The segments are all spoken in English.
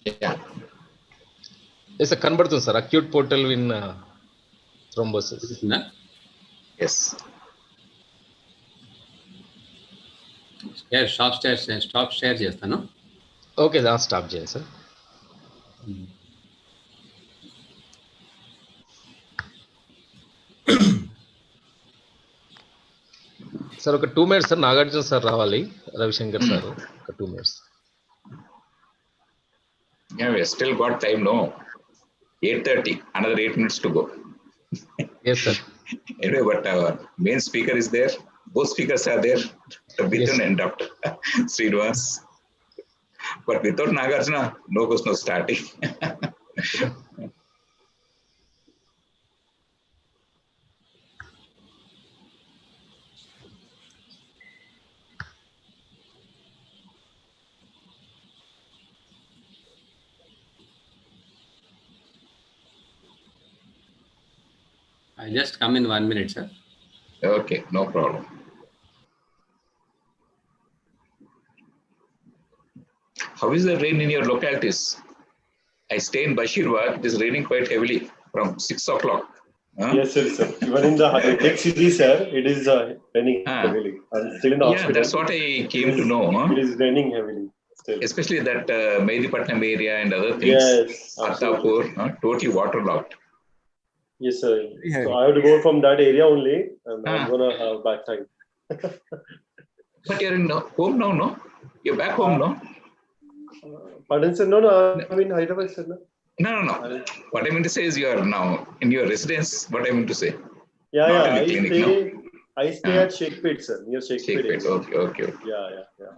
Yeah. Yes, sir. Convertun, sir. Acute portal in thrombosis. Yes. Stop share చేస్తాను. Okay, stop చేయండి sir. Sir ఒక 2 minutes sir, Nagarjuna sir రావాలి, Ravishankar sir ఒక 2 minutes. Yeah, we still got time, no? 8:30, another 8 minutes to go. Yes, sir. Anyway, but our main speaker is there. Both speakers are there, Dr. Bithun and Dr. Srinivas. But without Nagarjuna, no goes no starting. I just come in 1 minute, sir. Okay, no problem. How is the rain in your localities? I stay in Bashirwad. It is raining quite heavily from 6 o'clock. Huh? Yes, sir. Even in the high-tech city, sir, it is raining heavily. I'm still in the hospital. Yeah, that's what I came to know. Huh? It is raining heavily still. Especially that Mehdi area and other things. Yes, Attapur, totally waterlogged. Yes, sir. So I have to go from that area only, and I'm gonna have back time. But you're in home now, no? You're back home, no? Pardon, sir? No, I'm in Hyderabad, sir. No. What I mean to say is you are now in your residence. What I mean to say? Yeah, Not yeah. in the clinic, I stay at Shakepet, sir, near Shakepet. Okay. Yeah.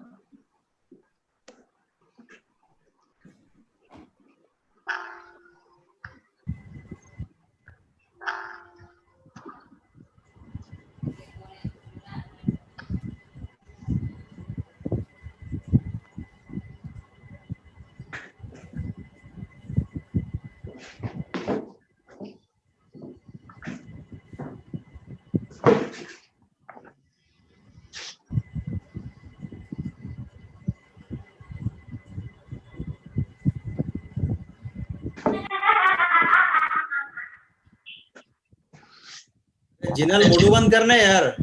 Jinal मोडू बंद करना है यार.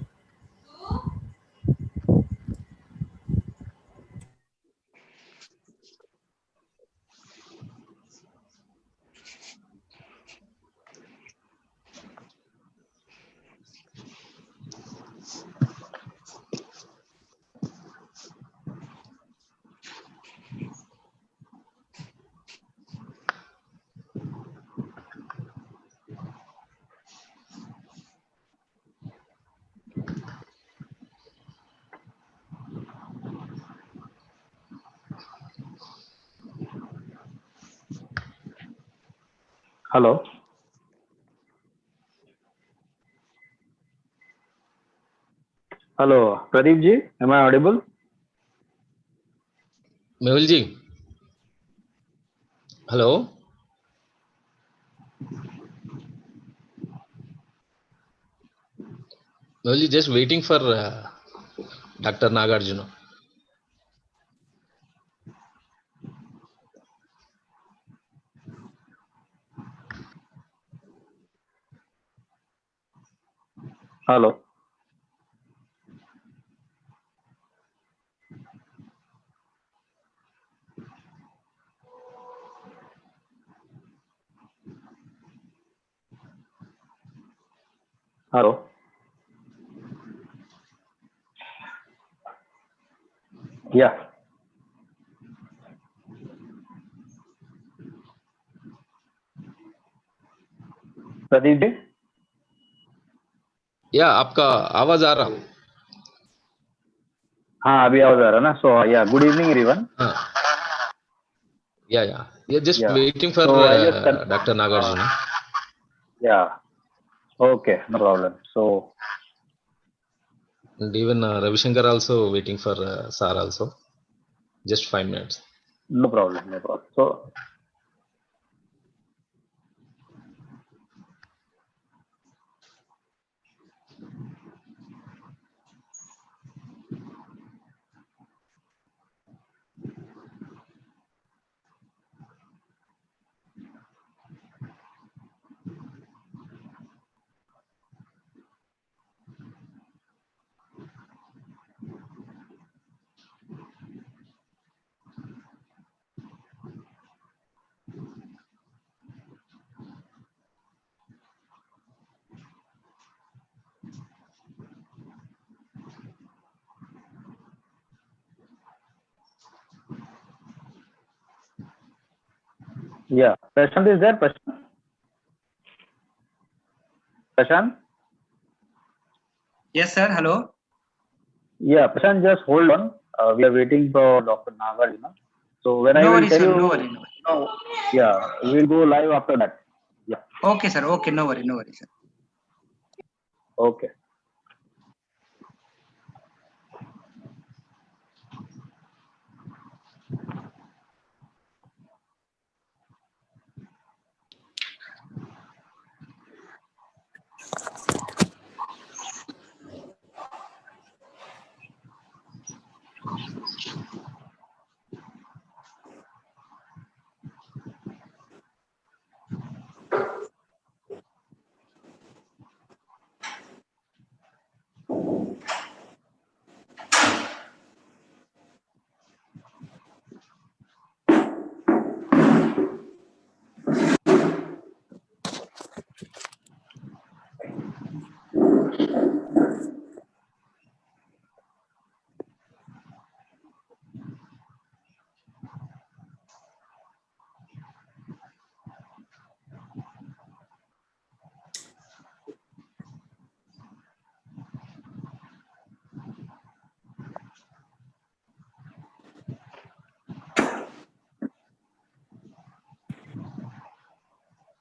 Hello. Hello, Pradeep ji, am I audible? Mehul ji. Hello. Mehul ji, just waiting for Dr. Nagarjuna. Hello. Hello. Yeah. Pradeep ji. या आपका आवाज आ रहा. हाँ, अभी आवाज आ रहा ना. So yeah, good evening everyone. Yeah. You're just waiting for Dr. Nagarjuna. Yeah. Okay, no problem. So. And even Ravishankar also waiting for Sir also. Just 5 minutes. No problem. So. Yeah. Prashant is there? Prashant? Prashant? Yes, sir. Hello. Yeah, Prashant, just hold on. We are waiting for Dr. Nagarjuna. So when I No will worry, tell sir. you, No worry. No worry. no, yeah, we'll go live after that. Yeah. Okay, sir. Okay. No worry. No worry, sir. Okay.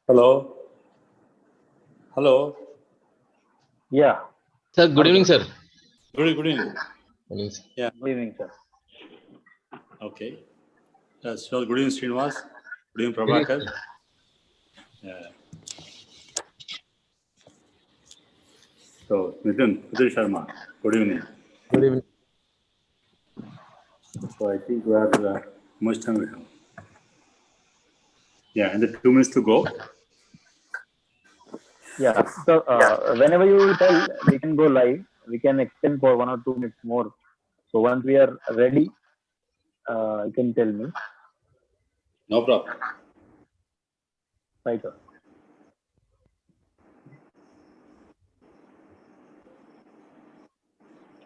Hello. Hello. Yeah. Sir, good evening, sir. Good evening. Good evening, sir. Yeah. Good evening, sir. Okay. So good evening, Srinivas. Good evening, Good evening, Prabhakar. sir. Yeah. So Midodrine Sharma. Good evening. Good evening. So I think we are much time we have. Yeah, and the 2 minutes to go. Yeah. So whenever you will tell, we can go live. We can extend for 1 or 2 minutes more. So once we are ready, you can tell me. No problem. Right, sir.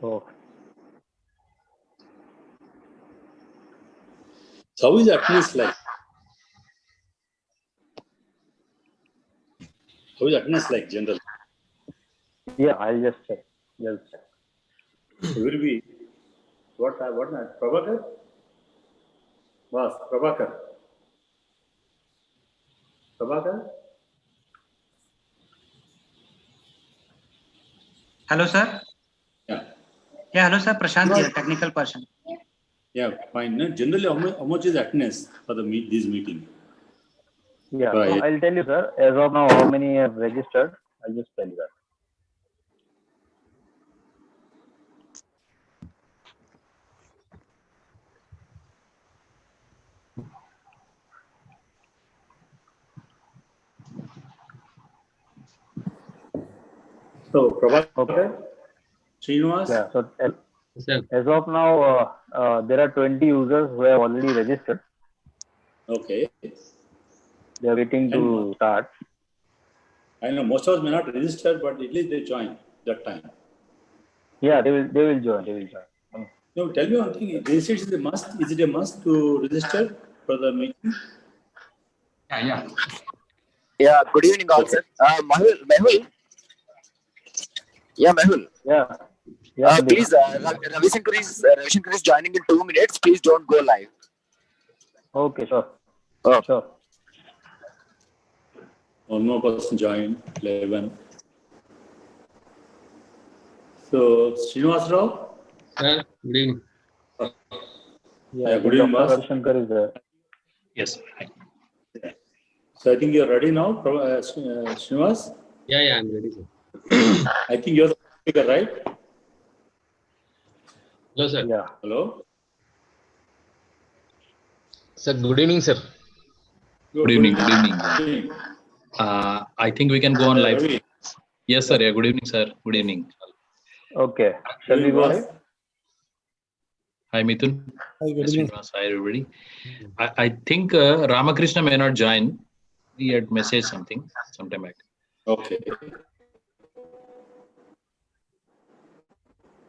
Oh, So how is attendance like? How is attendance like general? yeah. I'll just check. Just check. It will be what Prabhakar? Was Prabhakar? Prabhakar? Hello, sir. Yeah. Yeah. Hello, sir. Prashant here, technical person. Yeah, fine. No, generally, how much is attendance for this meeting? Yeah. Right. So I'll tell you, sir. As of now, how many have registered? I'll just tell you that. So Prabhakar, Okay. Srinivas. Yeah. So Sir, as of now, there are 20 users who have already registered. Okay. They are waiting to start. I know most of us may not register, but at least they join that time. Yeah, they will join. They will join. No, tell me one thing. Registration is a must. Is it a must to register for the meeting? Yeah, good evening all, Okay. sir. Mehul. Yeah, Mehul. Yeah. Yeah. Please, Ravi Shankar is joining in 2 minutes. Please don't go live. Okay. Sure. Oh. Sure. One more person joined, 11. So, Srinivas Rao? sir, good evening. Yeah. Good evening, Dr. boss. Ravi Shankar is there. Yes. So, I think you're ready now, Srinivas? Yeah, I'm ready, sir. I think you're the speaker, right? Hello, sir. Yeah. Hello? Sir, good evening, sir. Good evening. Good evening. I think we can go on live. Ravi. Yes, sir. Yeah. Good evening, sir. Good evening. Okay. Shall we go boss. live? Hi, Mithun. Hi, good evening. Hi, everybody. I think Ramakrishna may not join. He had messaged something sometime back. Okay.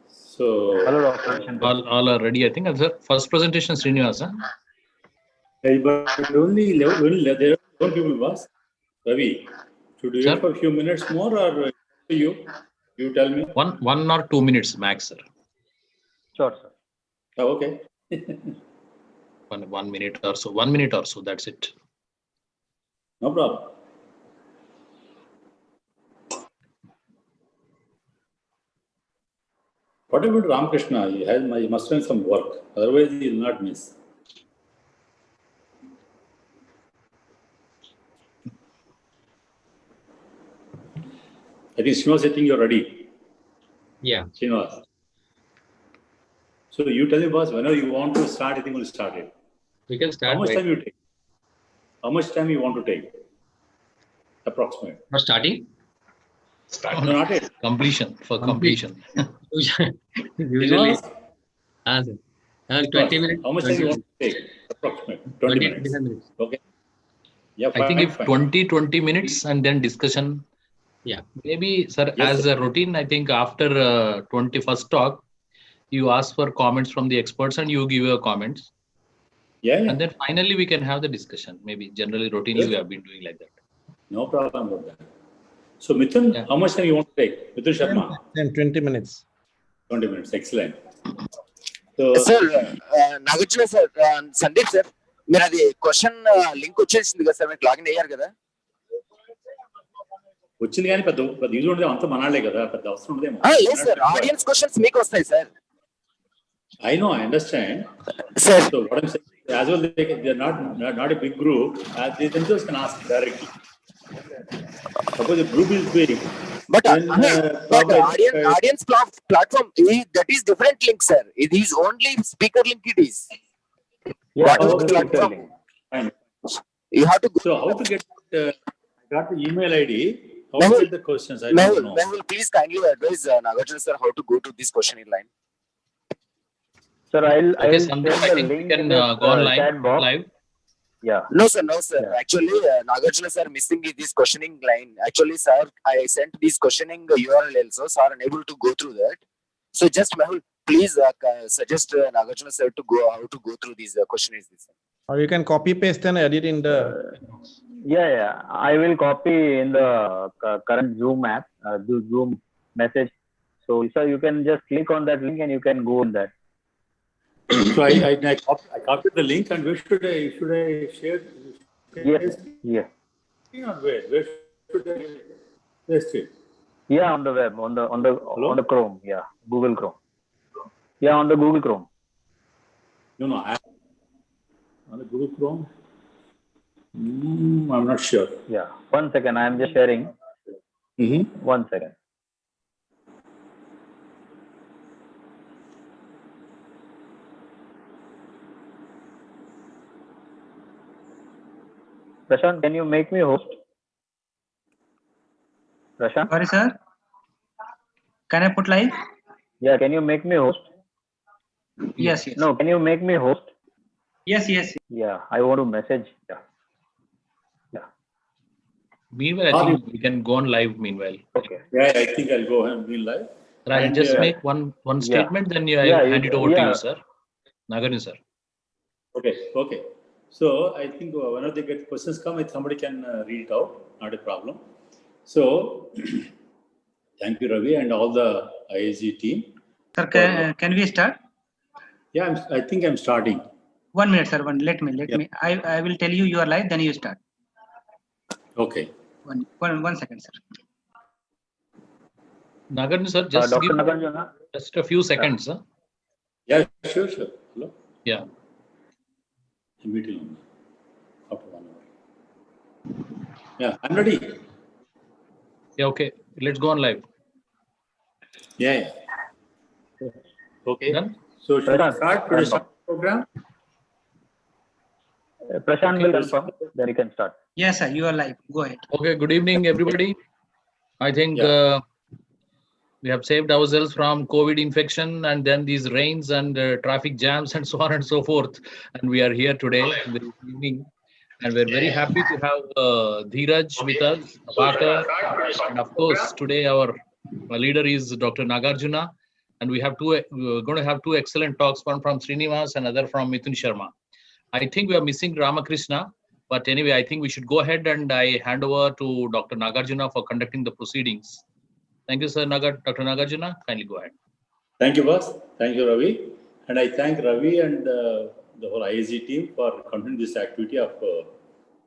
So, Hello, Dr. Ravi Shankar. All are ready, I think. Sir, first presentation, Srinivas. Huh? But only there are 11 people, boss. Ravi, should we Sir? wait for a few minutes more or you? You tell me. 1 or 2 minutes max, sir. Sure, sir. Oh, okay. 1 minute or so. 1 minute or so. That's it. No problem. What about Ramakrishna? He must have some work. Otherwise, he will not miss. I think Srinivas, I think you're ready. Yeah. Srinivas. So you tell me, boss, whenever you want to start, I think we'll start it. We can start. How much time you take? How much time you want to take? Approximate. For starting? Start. No, not it. Completion. For completion. Usually. Sir. 20 minutes. How much time you want to take? Approximate. 20 minutes. 25 minutes. Okay. Yeah, I think fine, if fine. 20 minutes and then discussion. Yeah. Maybe, sir, Yes, as sir. a routine, I think after 21st talk, you ask for comments from the experts and you give your comments. Yeah, yeah. And then finally we can have the discussion. Maybe generally, routinely, we have been doing like that. No problem about that. So, Mithun, Yeah. how much time you want to take? Mithun Sharma? 20 minutes. 20 minutes. Excellent. So, Sir, Nagarjuna sir, Sandeep sir, మీరు అది question link వచ్చేసింది కదా sir, మీకు login అయ్యారు కదా? వచ్చింది కానీ పెద్ద యూజ్ ఉండదు, అంత మనాలే కదా, పెద్ద అవసరం ఉండదేమో. లేదు సార్, ఆడియన్స్ క్వశ్చన్స్ మీకు వస్తాయి sir. I know, I understand. Sir. So what I'm saying, as well, they're not a big group. They themselves can ask directly. Suppose the group is big. But probably, audience platform, that is different link, sir. It is only speaker link. It is. Yeah, platform? Fine. You have to go. So how to get? I got the email ID. How to get the questions? I don't know. Mehul, please kindly advise Nagarjuna sir how to go to this questionnaire line. Sir, Okay, Sandeep, I think we can go on live. Yeah. No, sir. Yeah. Actually, Nagarjuna sir missing this questioning line. Actually, sir, I sent this questioning URL also. Sir, unable to go through that. So just Mehul, please suggest Nagarjuna sir to go how to go through these questionnaires. Or you can copy paste and edit in the. Yeah. I will copy in the current Zoom app, the Zoom message. So, sir, you can just click on that link and you can go on that. So I copied the link, and where should I share? Yes. Yeah. Where should I paste it? Yeah, on the web, on the Chrome. Yeah, Google Chrome. Yeah, on the Google Chrome. No, on the Google Chrome. I'm not sure. Yeah. 1 second, I am just sharing. 1 second. Prashant, can you make me host? Prashant? Sorry, sir. Can I put live? Yeah, can you make me host? Yes. No, can you make me host? Yes. Yeah, I want to message. Yeah. Meanwhile, I think we can go on live meanwhile. Okay. Yeah, I think I'll go ahead and be live. I'll just make one statement, then I'll hand it over to you, sir. Nagarjuna, sir. Okay. So I think whenever they get questions come, if somebody can read it out, not a problem. So thank you, Ravi, and all the ISG team. Sir, can we start? Yeah, I think I'm starting. 1 minute, sir. Let me. I will tell you are live, then you start. Okay. One second, sir. Nagarjuna, sir, just Dr. give Nagarjuna. just a few seconds, sir. Yeah, sure. Hello? Yeah. Meeting after 1 hour. Yeah, I'm ready. Yeah, okay. Let's go on live. Yeah. Okay. Done? So should I start the program? Prashant will confirm, then you can start. Yes, sir. You are live. Go ahead. Okay, good evening, everybody. I think we have saved ourselves from COVID infection and then these rains and traffic jams and so on and so forth. And we are here today in the evening. And we're very happy to have Dheeraj with us, Abhakar. And of course, today our leader is Dr. Nagarjuna. And we're going to have two excellent talks, one from Srinivas and other from Mithun Sharma. I think we are missing Ramakrishna. But anyway, I think we should go ahead and I hand over to Dr. Nagarjuna for conducting the proceedings. Thank you, sir. Dr. Nagarjuna, kindly go ahead. Thank you, boss. Thank you, Ravi. And I thank Ravi and the whole ISG team for continuing this activity of the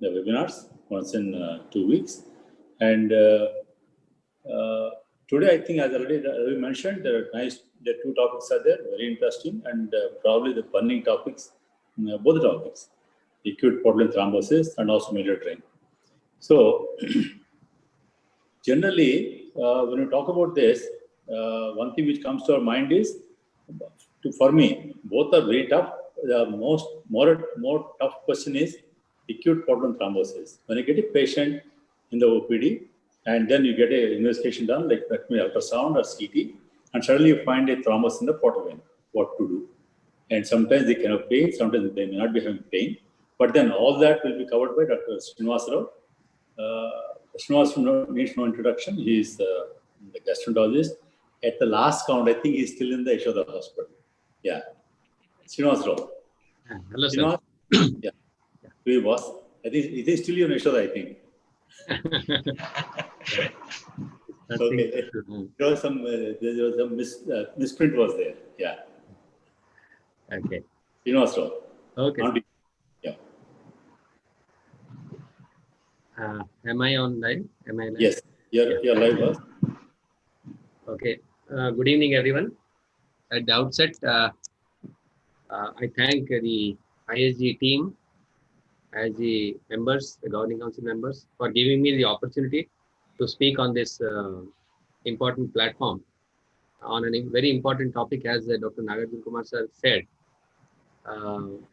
webinars once in 2 weeks. And today, I think, as already Ravi mentioned, the two topics are there, very interesting, and probably the burning topics, both the topics, acute portal vein thrombosis and also Midodrine. So, generally, when you talk about this, one thing which comes to our mind is, for me, both are very tough. The more tough question is acute portal vein thrombosis. When you get a patient in the OPD, and then you get an investigation done, like ultrasound or CT, and suddenly you find a thrombus in the portal vein, what to do? And sometimes they can have pain, sometimes they may not be having pain. But then all that will be covered by Dr. Srinivasarao. Srinivasarao needs no introduction. He is the gastroenterologist. At the last count, I think he's still in the Yashoda hospital. Yeah. Srinivasarao. Hello, sir. Yeah. He was. I think it is still in Yashoda, I think. Okay. There was some misprint was there. Yeah. Okay. Srinivasarao. Okay. Yeah. Am I on live? Am I live? Yes. You're live, boss. Okay. Good evening, everyone. At the outset, I thank the ISG team, as the members, the governing council members, for giving me the opportunity to speak on this important platform on a very important topic, as Dr. Nagarjuna Kumar sir said. An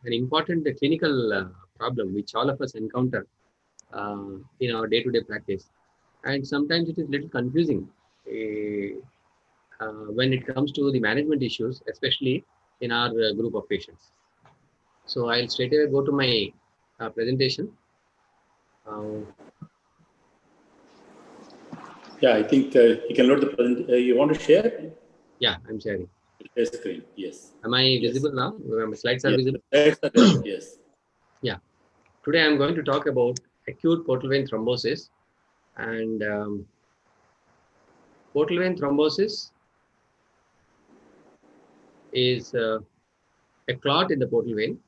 important clinical problem which all of us encounter in our day-to-day practice, and sometimes it is a little confusing when it comes to the management issues, especially in our group of patients. So I'll straight away go to my presentation. Yeah, I think you can load the presentation. You want to share? Yeah, I'm sharing. Share screen. Yes. Am I visible now? My slides are visible? Yes. Yeah. Today I'm going to talk about acute portal vein thrombosis. And portal vein thrombosis is a clot in the portal vein,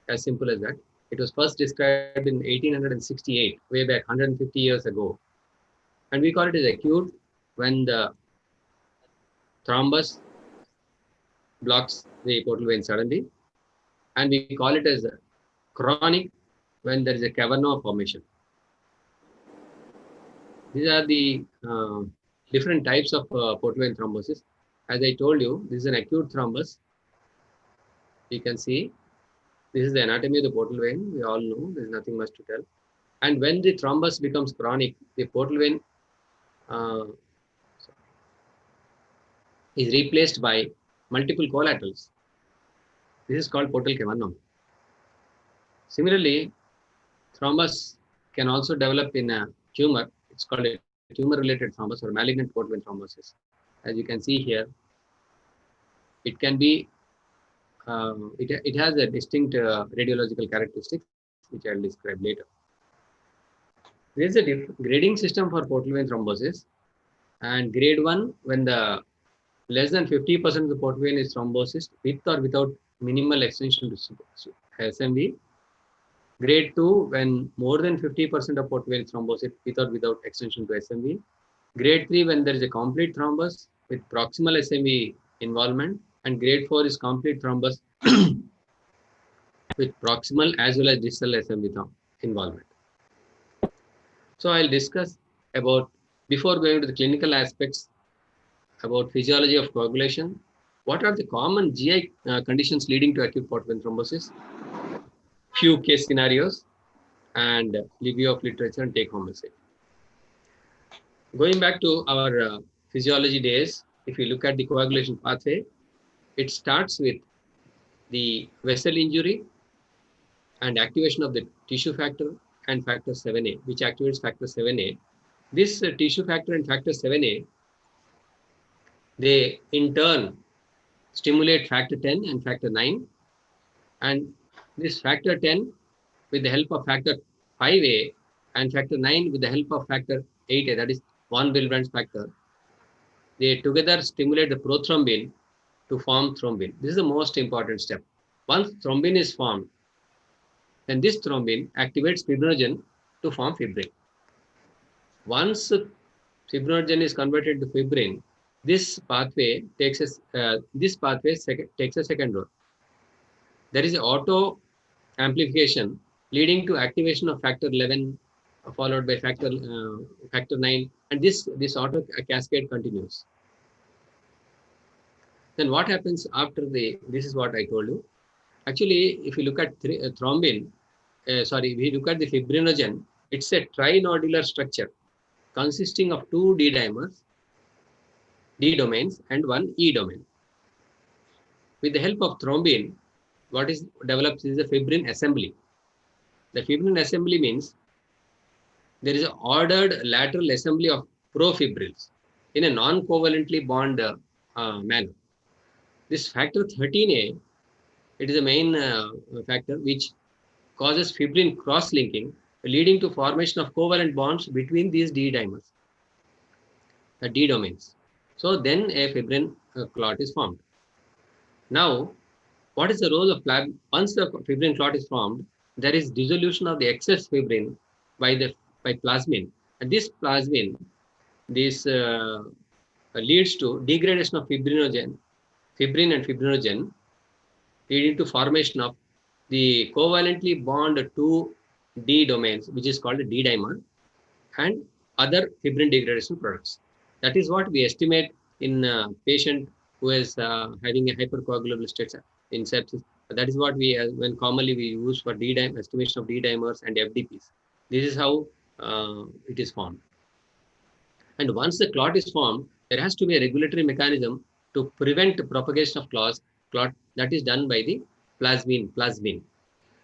as simple as that. It was first described in 1868, way back 150 years ago. And we call it as acute when the thrombus blocks the portal vein suddenly. And we call it as chronic when there is a cavernous formation. These are the different types of portal vein thrombosis. As I told you, this is an acute thrombus. You can see this is the anatomy of the portal vein. We all know there's nothing much to tell. And when the thrombus becomes chronic, the portal vein is replaced by multiple collaterals. This is called portal cavernum. Similarly, thrombus can also develop in a tumor. It's called a tumor-related thrombus or malignant portal vein thrombosis. As you can see here, it can be, it has a distinct radiological characteristics, which I'll describe later. There is a grading system for portal vein thrombosis, and grade 1, when the less than 50% of the portal vein is thrombosis with or without minimal extension to SMV. Grade 2, when more than 50% of portal vein is thrombosis with or without extension to SMV. Grade 3, when there is a complete thrombus with proximal SMV involvement. And grade 4 is complete thrombus with proximal as well as distal SMV involvement. So I'll discuss about, before going to the clinical aspects, about physiology of coagulation, what are the common GI conditions leading to acute portal vein thrombosis, few case scenarios, and review of literature and take-home message. Going back to our physiology days, if you look at the coagulation pathway, it starts with the vessel injury and activation of the tissue factor and factor 7A, which activates factor 7A. This tissue factor and factor 7A, they in turn stimulate factor 10 and factor 9, And this factor 10 with the help of factor 5A and factor 9 with the help of factor 8A, that is von Willebrand's factor, they together stimulate the prothrombin to form thrombin. This is the most important step. Once thrombin is formed, then this thrombin activates fibrinogen to form fibrin. Once fibrinogen is converted to fibrin, this pathway takes a second role. There is auto amplification leading to activation of factor 11 followed by factor 9, and this auto cascade continues. Then what happens after this is what I told you. Actually, if you look at thrombin, if we look at the fibrinogen, it's a trinodular structure consisting of 2 D dimers, D domains, and 1 E domain. With the help of thrombin, what is developed is the fibrin assembly. The fibrin assembly means there is an ordered lateral assembly of profibrils in a non-covalently bonded manner. This factor 13A, it is the main factor which causes fibrin cross-linking, leading to formation of covalent bonds between these D dimers, the D domains. So then a fibrin clot is formed. Now, what is the role of once the fibrin clot is formed, there is dissolution of the excess fibrin by plasmin, and this plasmin leads to degradation of fibrin and fibrinogen, leading to formation of the covalently bonded 2 D domains, which is called a D dimer, and other fibrin degradation products. That is what we estimate in a patient who is having a hypercoagulable state in sepsis. That is what when commonly we use for estimation of D dimers and FDPs. This is how it is formed. And once the clot is formed, there has to be a regulatory mechanism to prevent the propagation of clot that is done by the plasmin.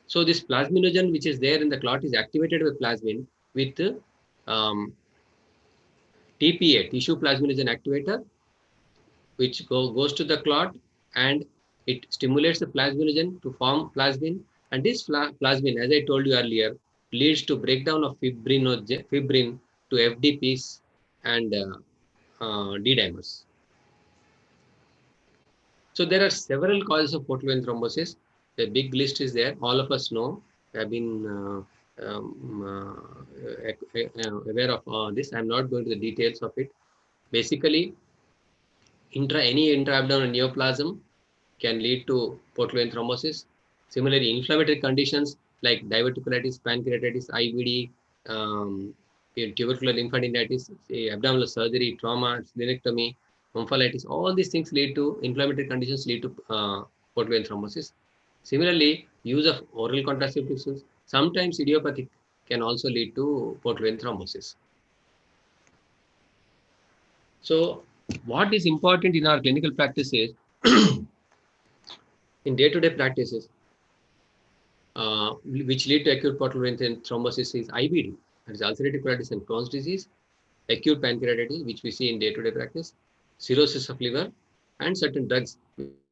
So this plasminogen which is there in the clot is activated with plasmin with TPA, tissue plasminogen activator, which goes to the clot and it stimulates the plasminogen to form plasmin. And this plasmin, as I told you earlier, leads to breakdown of fibrin to FDPs and D dimers. So there are several causes of portal vein thrombosis. The big list is there. All of us know. We have been aware of this. I'm not going to the details of it. Basically, any intra-abdominal neoplasm can lead to portal vein thrombosis. Similarly, inflammatory conditions like diverticulitis, pancreatitis, IBD, tubercular lymphadenitis, abdominal surgery, trauma, splenectomy, omphalitis, all these things lead to inflammatory conditions lead to portal vein thrombosis. Similarly, use of oral contraceptives, sometimes idiopathic, can also lead to portal vein thrombosis. So, what is important in our clinical practice is, in day-to-day practices, which lead to acute portal vein thrombosis is IBD, that is ulcerative colitis and Crohn's disease, acute pancreatitis, which we see in day-to-day practice, cirrhosis of liver, and certain drugs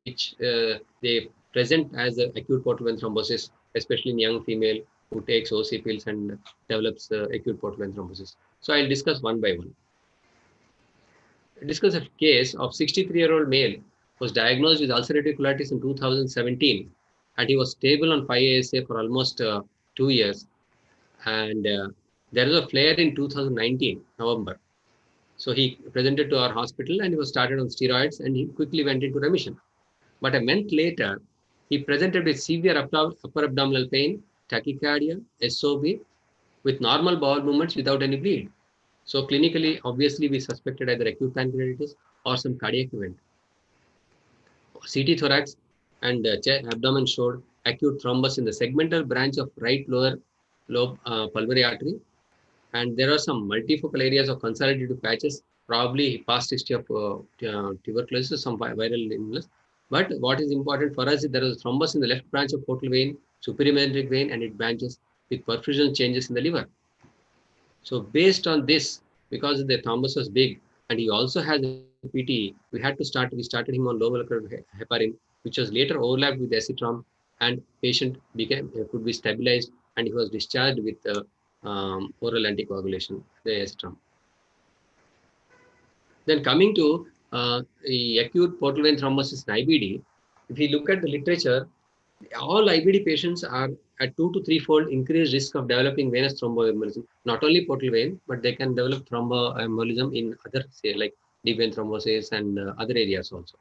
which they present as acute portal vein thrombosis, especially in young female who takes OC pills and develops acute portal vein thrombosis. So I'll discuss one by one. I'll discuss a case of 63-year-old male who was diagnosed with ulcerative colitis in 2017, and he was stable on 5-ASA for almost 2 years. And there was a flare in 2019, November. So he presented to our hospital and he was started on steroids and he quickly went into remission. But a month later, he presented with severe upper abdominal pain, tachycardia, SOB, with normal bowel movements without any bleed. So clinically, obviously, we suspected either acute pancreatitis or some cardiac event. CT thorax and abdomen showed acute thrombus in the segmental branch of right lower lobe pulmonary artery. And there are some multifocal areas of consolidated patches, probably past history of tuberculosis, some viral illness. But what is important for us is there is a thrombus in the left branch of portal vein, superior mesenteric vein, and it branches with perfusion changes in the liver. So based on this, because the thrombus was big, and he also has a PT, we started him on low molecular heparin, which was later overlapped with acetrom and patient could be stabilized, and he was discharged with oral anticoagulation, the ASTRAM. Then coming to the acute portal vein thrombosis in IBD, if you look at the literature, all IBD patients are at 2 to 3-fold increased risk of developing venous thromboembolism. Not only portal vein, but they can develop thromboembolism in other, say, like deep vein thrombosis and other areas also.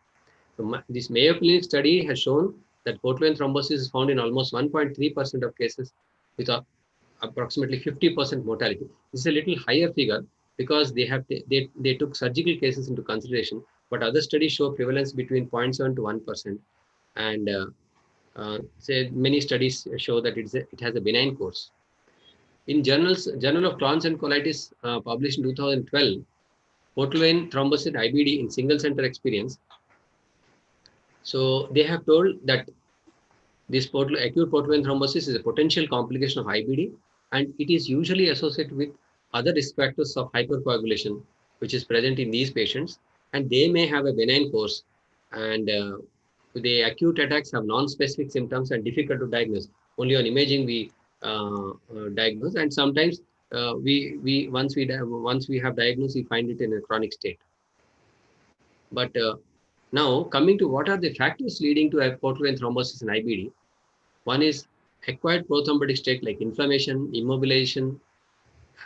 So this Mayo Clinic study has shown that portal vein thrombosis is found in almost 1.3% of cases with approximately 50% mortality. This is a little higher figure because they took surgical cases into consideration, but other studies show prevalence between 0.7 to 1%. And many studies show that it has a benign course. In Journal of Crohn's and Colitis, published in 2012, portal vein thrombosis IBD in single center experience. So they have told that this acute portal vein thrombosis is a potential complication of IBD, and it is usually associated with other risk factors of hypercoagulation, which is present in these patients, and they may have a benign course. And the acute attacks have non-specific symptoms and difficult to diagnose. Only on imaging we diagnose, and sometimes once we have diagnosed, we find it in a chronic state. But now coming to what are the factors leading to a portal vein thrombosis in IBD? One is acquired prothrombotic state like inflammation, immobilization,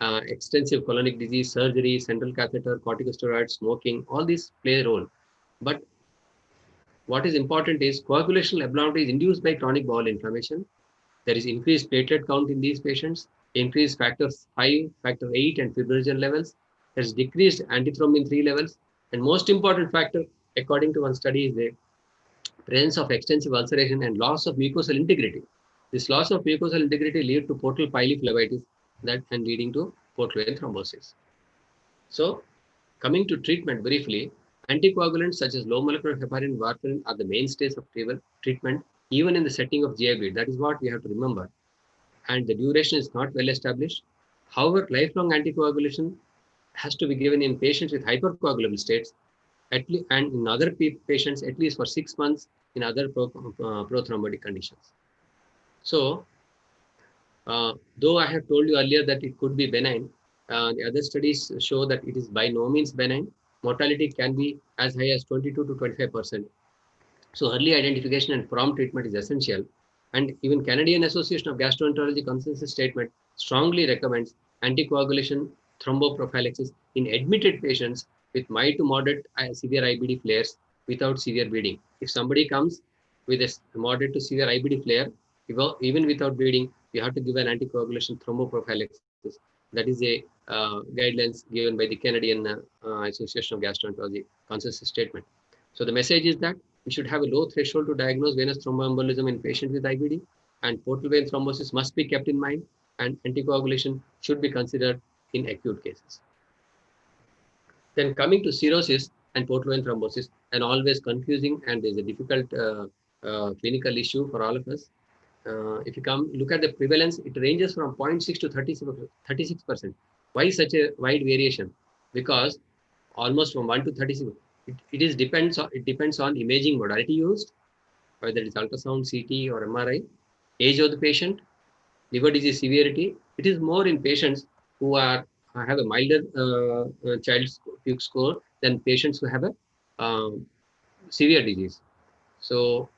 extensive colonic disease, surgery, central catheter, corticosteroids, smoking. All these play a role. But what is important is coagulational abnormality is induced by chronic bowel inflammation. There is increased platelet count in these patients, increased factor 5, factor 8, and fibrinogen levels. There is decreased antithrombin 3 levels. And most important factor, according to one study, is the presence of extensive ulceration and loss of mucosal integrity. This loss of mucosal integrity leads to portal pyeliflebitis and leading to portal vein thrombosis. So, coming to treatment briefly, anticoagulants such as low molecular heparin and warfarin are the mainstays of treatment, even in the setting of GI bleed. That is what we have to remember. And the duration is not well established. However, lifelong anticoagulation has to be given in patients with hypercoagulable states, and in other patients at least for 6 months in other prothrombotic conditions. So, though I have told you earlier that it could be benign, the other studies show that it is by no means benign. Mortality can be as high as 22 to 25%. So early identification and prompt treatment is essential. And even Canadian Association of Gastroenterology consensus statement strongly recommends anticoagulation thromboprophylaxis in admitted patients with mild to moderate severe IBD flares without severe bleeding. If somebody comes with a moderate to severe IBD flare, even without bleeding, you have to give an anticoagulation thromboprophylaxis. That is a guidelines given by the Canadian Association of Gastroenterology consensus statement. So the message is that we should have a low threshold to diagnose venous thromboembolism in patients with IBD, and portal vein thrombosis must be kept in mind, and anticoagulation should be considered in acute cases. Then coming to cirrhosis and portal vein thrombosis, and always confusing, and there's a difficult clinical issue for all of us. If you look at the prevalence, it ranges from 0.6 to 36%. Why such a wide variation? Because almost from 1 to 36, it depends on imaging modality used, whether it's ultrasound, CT, or MRI, age of the patient, liver disease severity. It is more in patients who have a milder Child's Fuchs score than patients who have a severe disease. So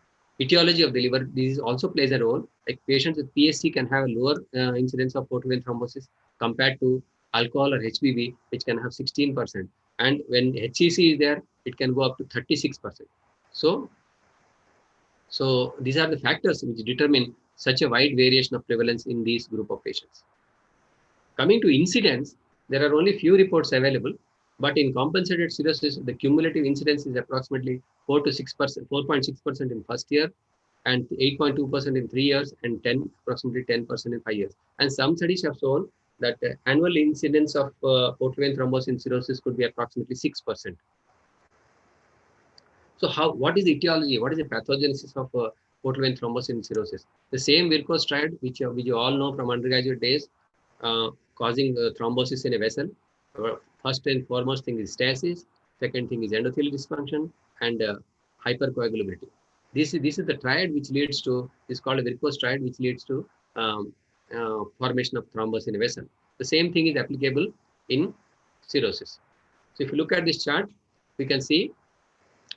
etiology of the liver disease also plays a role. Like patients with PSC can have a lower incidence of portal vein thrombosis compared to alcohol or HBV, which can have 16%. And when HCC is there, it can go up to 36%. So these are the factors which determine such a wide variation of prevalence in these group of patients. Coming to incidence, there are only few reports available, but in compensated cirrhosis, the cumulative incidence is approximately 4.6% in first year, and 8.2% in 3 years, and approximately 10% in 5 years. And some studies have shown that the annual incidence of portal vein thrombosis in cirrhosis could be approximately 6%. So what is the etiology? What is the pathogenesis of portal vein thrombosis in cirrhosis? The same varicose triad, which you all know from undergraduate days, causing thrombosis in a vessel. First and foremost thing is stasis. Second thing is endothelial dysfunction and hypercoagulability. This is the triad which leads to, is called a varicose triad, which leads to formation of thrombus in a vessel. The same thing is applicable in cirrhosis. So if you look at this chart, we can see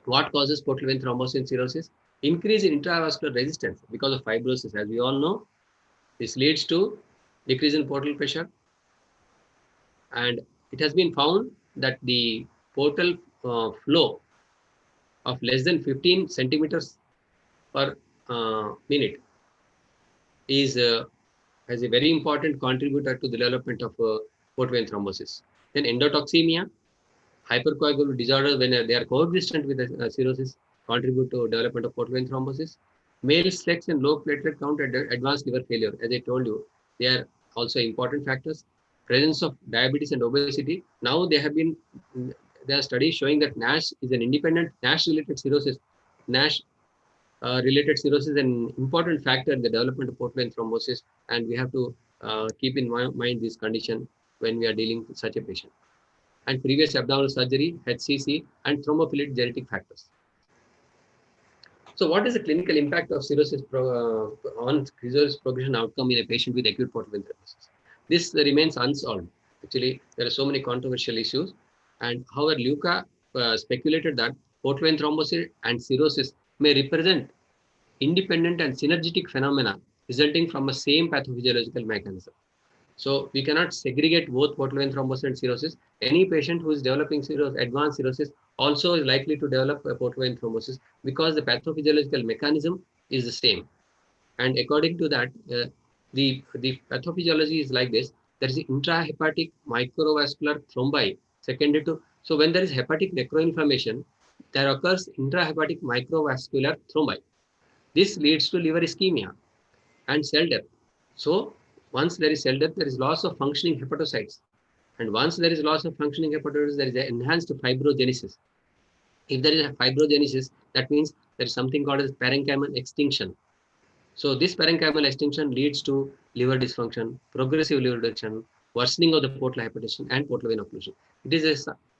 what causes portal vein thrombosis in cirrhosis. Increase in intravascular resistance because of fibrosis. As we all know, this leads to decrease in portal pressure. And it has been found that the portal flow of less than 15 centimeters per minute is has a very important contributor to the development of portal vein thrombosis. Then endotoxemia, hypercoagulable disorders when they are coexistent with cirrhosis contribute to development of portal vein thrombosis. Male sex and low platelet count and advanced liver failure, as I told you, they are also important factors. Presence of diabetes and obesity. Now there are studies showing that NASH is an independent NASH-related cirrhosis. NASH related cirrhosis is an important factor in the development of portal vein thrombosis, and we have to keep in mind this condition when we are dealing with such a patient. And previous abdominal surgery, HCC, and thrombophilic genetic factors. So what is the clinical impact of cirrhosis on cirrhosis progression outcome in a patient with acute portal vein thrombosis? This remains unsolved. Actually, there are so many controversial issues. And however, Luca speculated that portal vein thrombosis and cirrhosis may represent independent and synergistic phenomena resulting from a same pathophysiological mechanism. So we cannot segregate both portal vein thrombosis and cirrhosis. Any patient who is developing cirrhosis, advanced cirrhosis also is likely to develop a portal vein thrombosis because the pathophysiological mechanism is the same. And according to that, the pathophysiology is like this. There is intrahepatic microvascular thrombi secondary to, so when there is hepatic necroinflammation, there occurs intrahepatic microvascular thrombi. This leads to liver ischemia and cell death. So once there is cell death, there is loss of functioning hepatocytes. And once there is loss of functioning hepatocytes, there is an enhanced fibrogenesis. If there is a fibrogenesis, that means there is something called as parenchymal extinction. So this parenchymal extinction leads to liver dysfunction, progressive liver dysfunction, worsening of the portal hypertension and portal vein occlusion.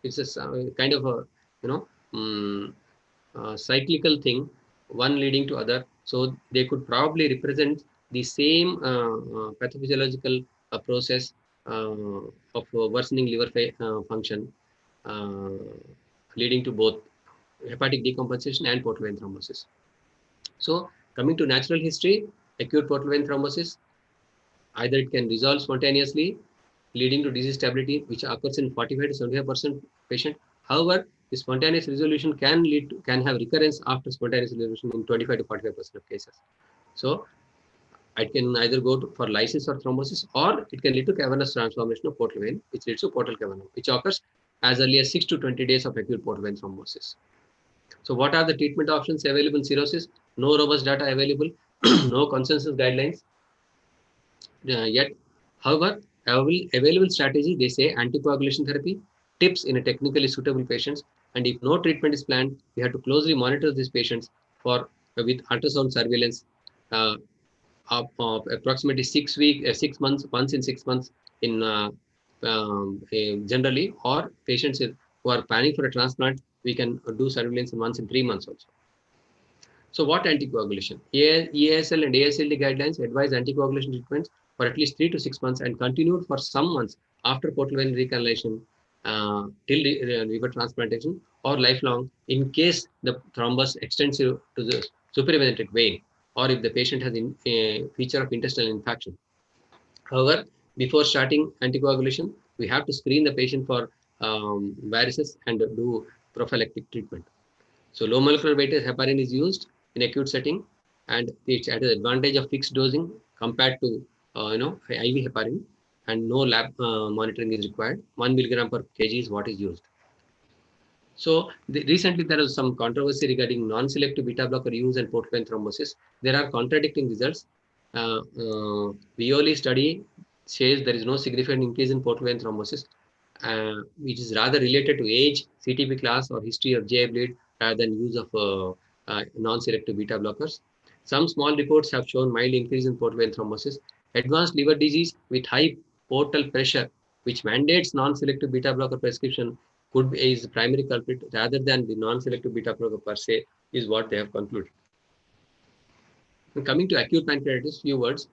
It's a kind of a cyclical thing, one leading to other. So they could probably represent the same pathophysiological process of worsening liver function, leading to both hepatic decompensation and portal vein thrombosis. So coming to natural history, acute portal vein thrombosis, either it can resolve spontaneously, leading to disease stability, which occurs in 45 to 75% patient. However, the spontaneous resolution can have recurrence after spontaneous resolution in 25 to 45% of cases. So it can either go for lysis or thrombosis, or it can lead to cavernous transformation of portal vein, which leads to portal cavernum, which occurs as early as 6 to 20 days of acute portal vein thrombosis. So what are the treatment options available in cirrhosis? No robust data available, no consensus guidelines yet. However, available strategies, they say anticoagulation therapy, tips in a technically suitable patients, and if no treatment is planned, we have to closely monitor these patients with ultrasound surveillance of approximately 6 months, once in 6 months in generally, or patients who are planning for a transplant, we can do surveillance once in 3 months also. So what anticoagulation? EASL and ASLD guidelines advise anticoagulation treatments for at least 3 to 6 months and continued for some months after portal vein recanalization till liver transplantation or lifelong in case the thrombus extends to the supraventric vein or if the patient has a feature of intestinal infection. However, before starting anticoagulation, we have to screen the patient for varices and do prophylactic treatment. So low molecular weight heparin is used in acute setting, and it's at the advantage of fixed dosing compared to IV heparin, and no lab monitoring is required. 1 milligram per kg is what is used. So recently there was some controversy regarding non-selective beta blocker use and portal vein thrombosis. There are contradicting results. Violi study says there is no significant increase in portal vein thrombosis, which is rather related to age, CTP class, or history of GI bleed rather than use of non-selective beta blockers. Some small reports have shown mild increase in portal vein thrombosis. Advanced liver disease with high portal pressure, which mandates non-selective beta blocker prescription, is the primary culprit rather than the non-selective beta blocker per se, is what they have concluded. Coming to acute pancreatitis, few words.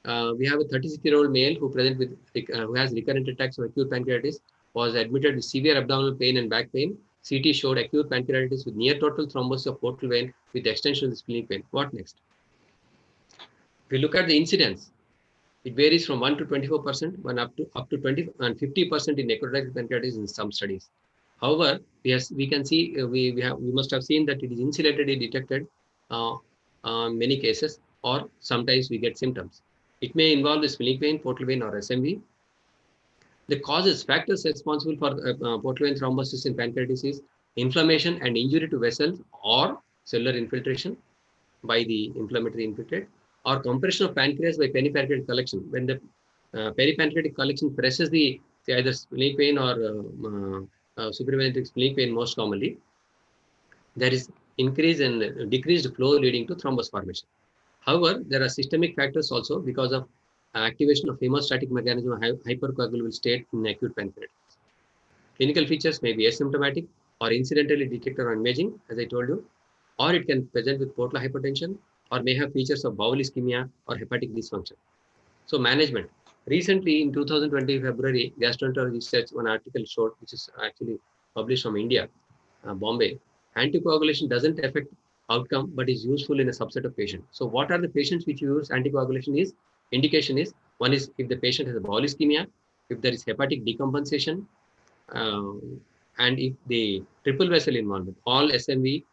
We have a 36-year-old male who who has recurrent attacks of acute pancreatitis, was admitted with severe abdominal pain and back pain. CT showed acute pancreatitis with near total thrombosis of portal vein with extension of the splenic vein. What next? If we look at the incidence, it varies from 1 to 24%, when up to 20 and 50% in necrotic pancreatitis in some studies. However, we can see we must have seen that it is insulatedly detected many cases, or sometimes we get symptoms. It may involve the splenic vein, portal vein, or SMV. The causes, factors responsible for portal vein thrombosis in pancreatitis is inflammation and injury to vessels or cellular infiltration by the inflammatory infiltrate, or compression of pancreas by peripancreatic collection. When the peripancreatic collection presses the either splenic vein or supraventricular splenic vein most commonly, there is increase in decreased flow leading to thrombus formation. However, there are systemic factors also because of activation of hemostatic mechanism of hypercoagulable state in acute pancreatitis. Clinical features may be asymptomatic or incidentally detected on imaging, as I told you, or it can present with portal hypertension, or may have features of bowel ischemia or hepatic dysfunction. So management. Recently, in 2020 February, Gastroenterology Research, one article showed, which is actually published from India, Bombay, anticoagulation doesn't affect outcome, but is useful in a subset of patients. So what are the patients which use anticoagulation is? Indication is, one is if the patient has a bowel ischemia, if there is hepatic decompensation, and if the triple vessel involvement, all SMV,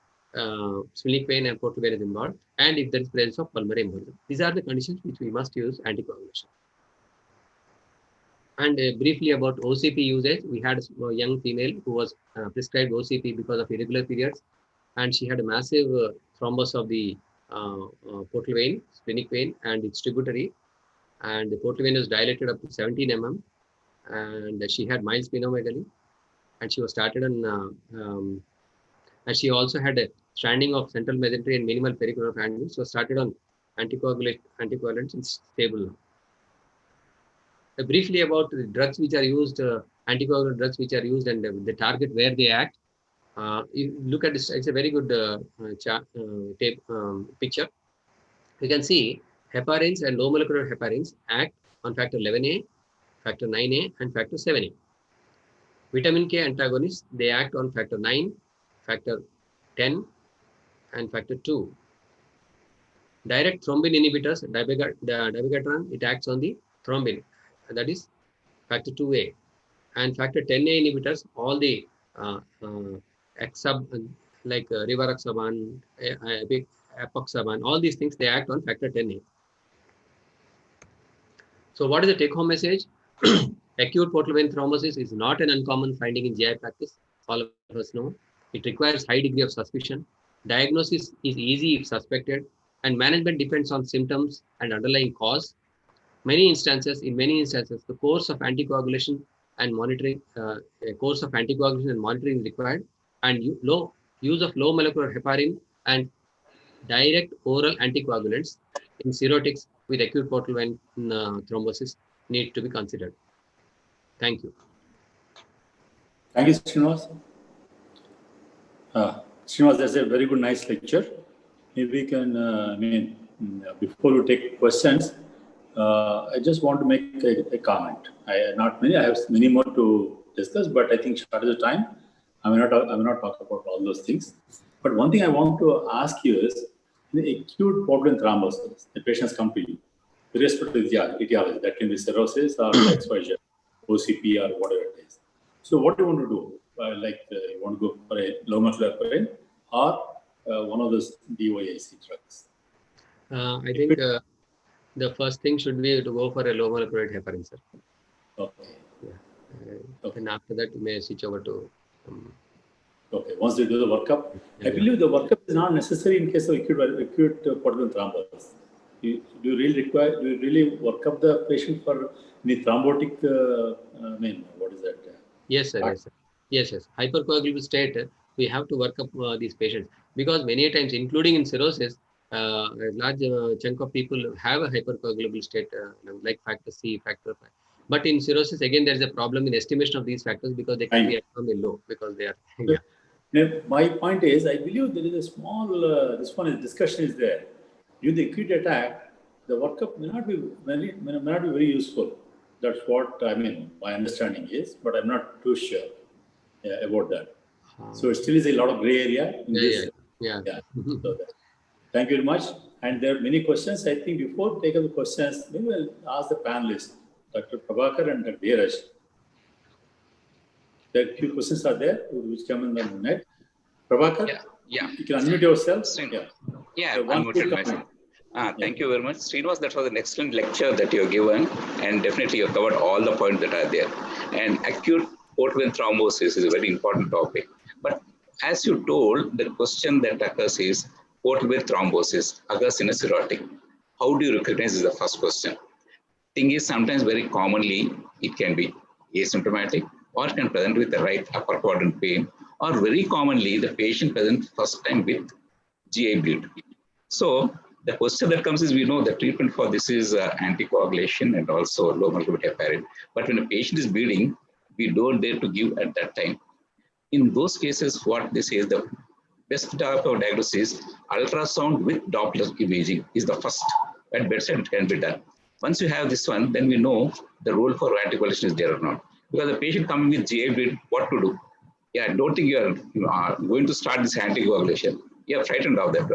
splenic vein and portal vein is involved, and if there is presence of pulmonary embolism. These are the conditions which we must use anticoagulation. And briefly about OCP usage, we had a young female who was prescribed OCP because of irregular periods, and she had a massive thrombus of the portal vein, splenic vein, and its tributary, and the portal vein was dilated up to 17 mm, and she had mild splenomegaly, and she was started on, and she also had a stranding of central mesentery and minimal pericardial angle, so started on anticoagulants and stable now. Briefly about the drugs which are used, anticoagulant drugs which are used, and the target where they act. You look at this, it's a very good picture. You can see heparins and low molecular heparins act on factor 11A, factor 9A, and factor 7A. Vitamin K antagonists, they act on factor 9, factor 10, and factor 2. Direct thrombin inhibitors, dabigatran, it acts on the thrombin, that is factor 2A. And factor 10A inhibitors, all the like rivaroxaban, epoxaban, all these things, they act on factor 10A. So what is the take-home message? Acute portal vein thrombosis is not an uncommon finding in GI practice. All of us know. It requires high degree of suspicion. Diagnosis is easy if suspected, and management depends on symptoms and underlying cause. In many instances, the course of anticoagulation and monitoring, is required, and use of low molecular heparin and direct oral anticoagulants in cirrhotics with acute portal vein thrombosis need to be considered. Thank you. Thank you, Srinivas. Srinivas, that's a very good, nice lecture. Maybe we can, before we take questions, I just want to make a comment. I have many more to discuss, but I think short of the time, I will not talk about all those things. But one thing I want to ask you is, in the acute portal vein thrombosis, the patients come to you, irrespective of the etiology, that can be cirrhosis or XYZ, OCP or whatever it is. So what do you want to do? You want to go for a low molecular heparin or one of those DOAC drugs? I think the first thing should be to go for a low molecular heparin, sir. Okay. Yeah. And after that, you may switch over to. Okay. Once they do the workup, I believe the workup is not necessary in case of acute portal vein thrombosis. Do you really work up the patient for any thrombotic? What is that? Yes, sir. Yes, sir. Hypercoagulable state, we have to work up these patients, because many times, including in cirrhosis, a large chunk of people have a hypercoagulable state, like factor C, factor 5. But in cirrhosis, again, there is a problem in estimation of these factors because they can be abnormally low because they are. Yeah. My point is, I believe there is a small, discussion is there. during the acute attack, the workup may not be very useful. That's what I mean. My understanding is, but I'm not too sure about that. So it still is a lot of gray area in this. Yeah. So thank you very much. And there are many questions. I think before we take up the questions, maybe we'll ask the panelists, Dr. Prabhakar and Dr. Dheeraj. There are few questions are there which come in the net. Prabhakar, yeah. You can unmute yourself. Yeah, unmuted myself. Thank you very much. Srinivas, that was an excellent lecture that you have given, and definitely you have covered all the points that are there. And acute portal vein thrombosis is a very important topic. But as you told, the question that occurs is portal vein thrombosis occurs in a cirrhotic. How do you recognize is the first question. Thing is, sometimes very commonly it can be asymptomatic or can present with the right upper quadrant pain, or very commonly the patient presents first time with GI bleed. So the question that comes is, we know the treatment for this is anticoagulation and also low molecular weight heparin. But when a patient is bleeding, we don't dare to give at that time. In those cases, what they say is the best type of diagnosis, ultrasound with Doppler imaging is the first. At bedside, it can be done. Once you have this one, then we know the role for anticoagulation is there or not. Because the patient coming with GI bleed, what to do? Yeah, I don't think you are going to start this anticoagulation. You are frightened of that.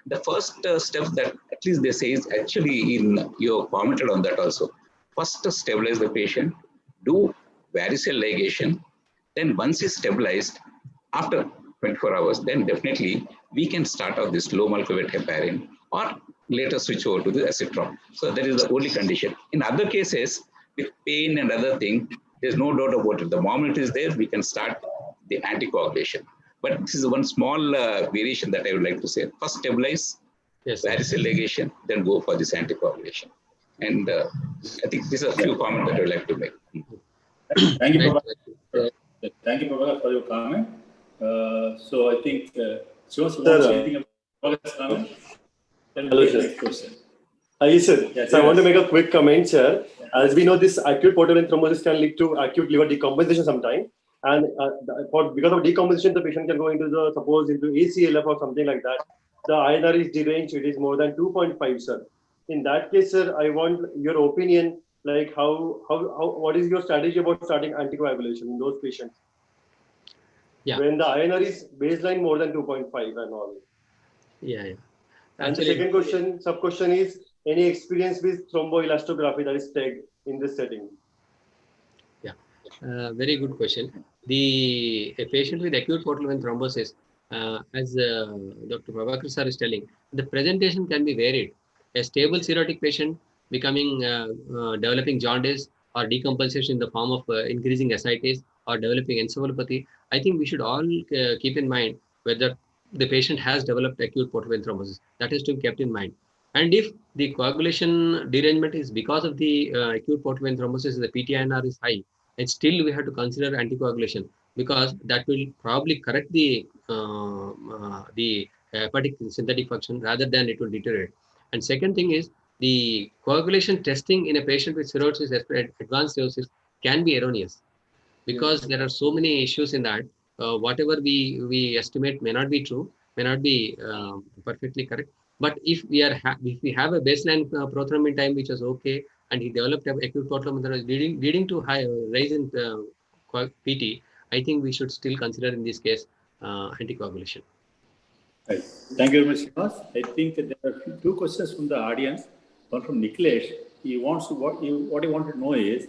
The first step that at least they say is actually you commented on that also. First, stabilize the patient, do varicose ligation. Then once he's stabilized, after 24 hours, then definitely we can start off this low molecular weight heparin or later switch over to the acetron. So that is the only condition. In other cases, with pain and other thing, there's no doubt about it. The moment it is there, we can start the anticoagulation. But this is one small variation that I would like to say. First stabilize, varicose ligation, then go for this anticoagulation. And I think these are a few comments that I would like to make. Thank you, Prabhakar. Thank you, Prabhakar, for your comment. So I think Shiva wants anything about Prabhakar's comment? Hello, sir. Yes, sir. Yes, so I want to make a quick comment, sir. As we know, this acute portal vein thrombosis can lead to acute liver decomposition sometime. And because of decomposition, the patient can go into into ACLF or something like that. The INR is deranged. It is more than 2.5, sir. In that case, sir, I want your opinion. Like what is your strategy about starting anticoagulation in those patients? Yeah. When the INR is baseline more than 2.5 and all. Yeah. And the second question, sub-question is, any experience with thromboelastography, that is TEG, in this setting? Yeah, very good question. A patient with acute portal vein thrombosis, as Dr. Prabhakar sir is telling, the presentation can be varied. A stable cirrhotic patient developing jaundice or decompensation in the form of increasing ascites or developing encephalopathy. I think we should all keep in mind whether the patient has developed acute portal vein thrombosis. That is to be kept in mind. And if the coagulation derangement is because of the acute portal vein thrombosis, the PTINR is high, and still we have to consider anticoagulation, because that will probably correct the hepatic synthetic function rather than it will deteriorate. And second thing is, the coagulation testing in a patient with cirrhosis, advanced cirrhosis, can be erroneous, because there are so many issues in that. Whatever we estimate may not be true, may not be perfectly correct. But if we have a baseline prothrombin time which was okay, and he developed acute portal vein thrombosis leading to high rise in PT, I think we should still consider in this case anticoagulation. Right. Thank you very much, Srinivas. I think there are two questions from the audience. One from Nikhilesh. He wants to what he wanted to know is,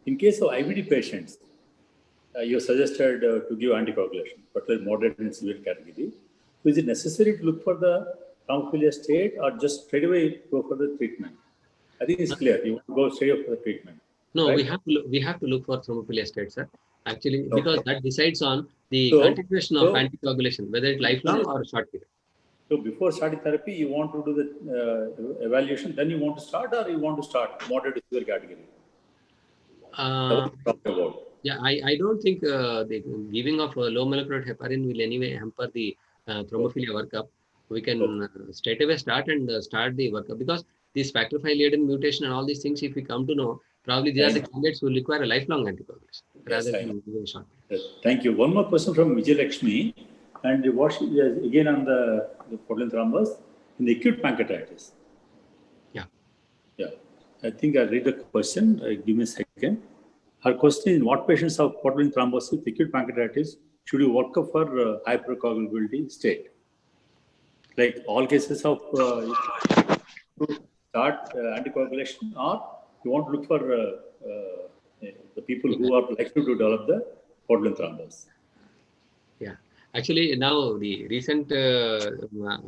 in case of IBD patients, you suggested to give anticoagulation, particularly moderate and severe category. So is it necessary to look for the thrombophilia state, or just straight away go for the treatment? I think it's clear. You want to go straight up for the treatment. No, right? we have to look for thrombophilia state, sir. Actually, because that decides on the continuation of anticoagulation, whether it's lifelong or short period. So before starting therapy, you want to do the evaluation, then you want to start, or you want to start moderate to severe category? Yeah, I don't think the giving of low molecular heparin will anyway hamper the thrombophilia workup. We can straight away start the workup, because this factor V laden mutation and all these things, if we come to know, probably these are the candidates who will require a lifelong anticoagulation rather than giving short. Thank you. One more question from Vijay Lakshmi, and again on the portal vein thrombus in the acute pancreatitis. Yeah, I think I'll read the question. Give me a second. Her question is, what patients have portal vein thrombosis with acute pancreatitis should you work up for hypercoagulability state? Like all cases of start anticoagulation, or you want to look for the people who are likely to develop the portal vein thrombus? Yeah, actually now the recent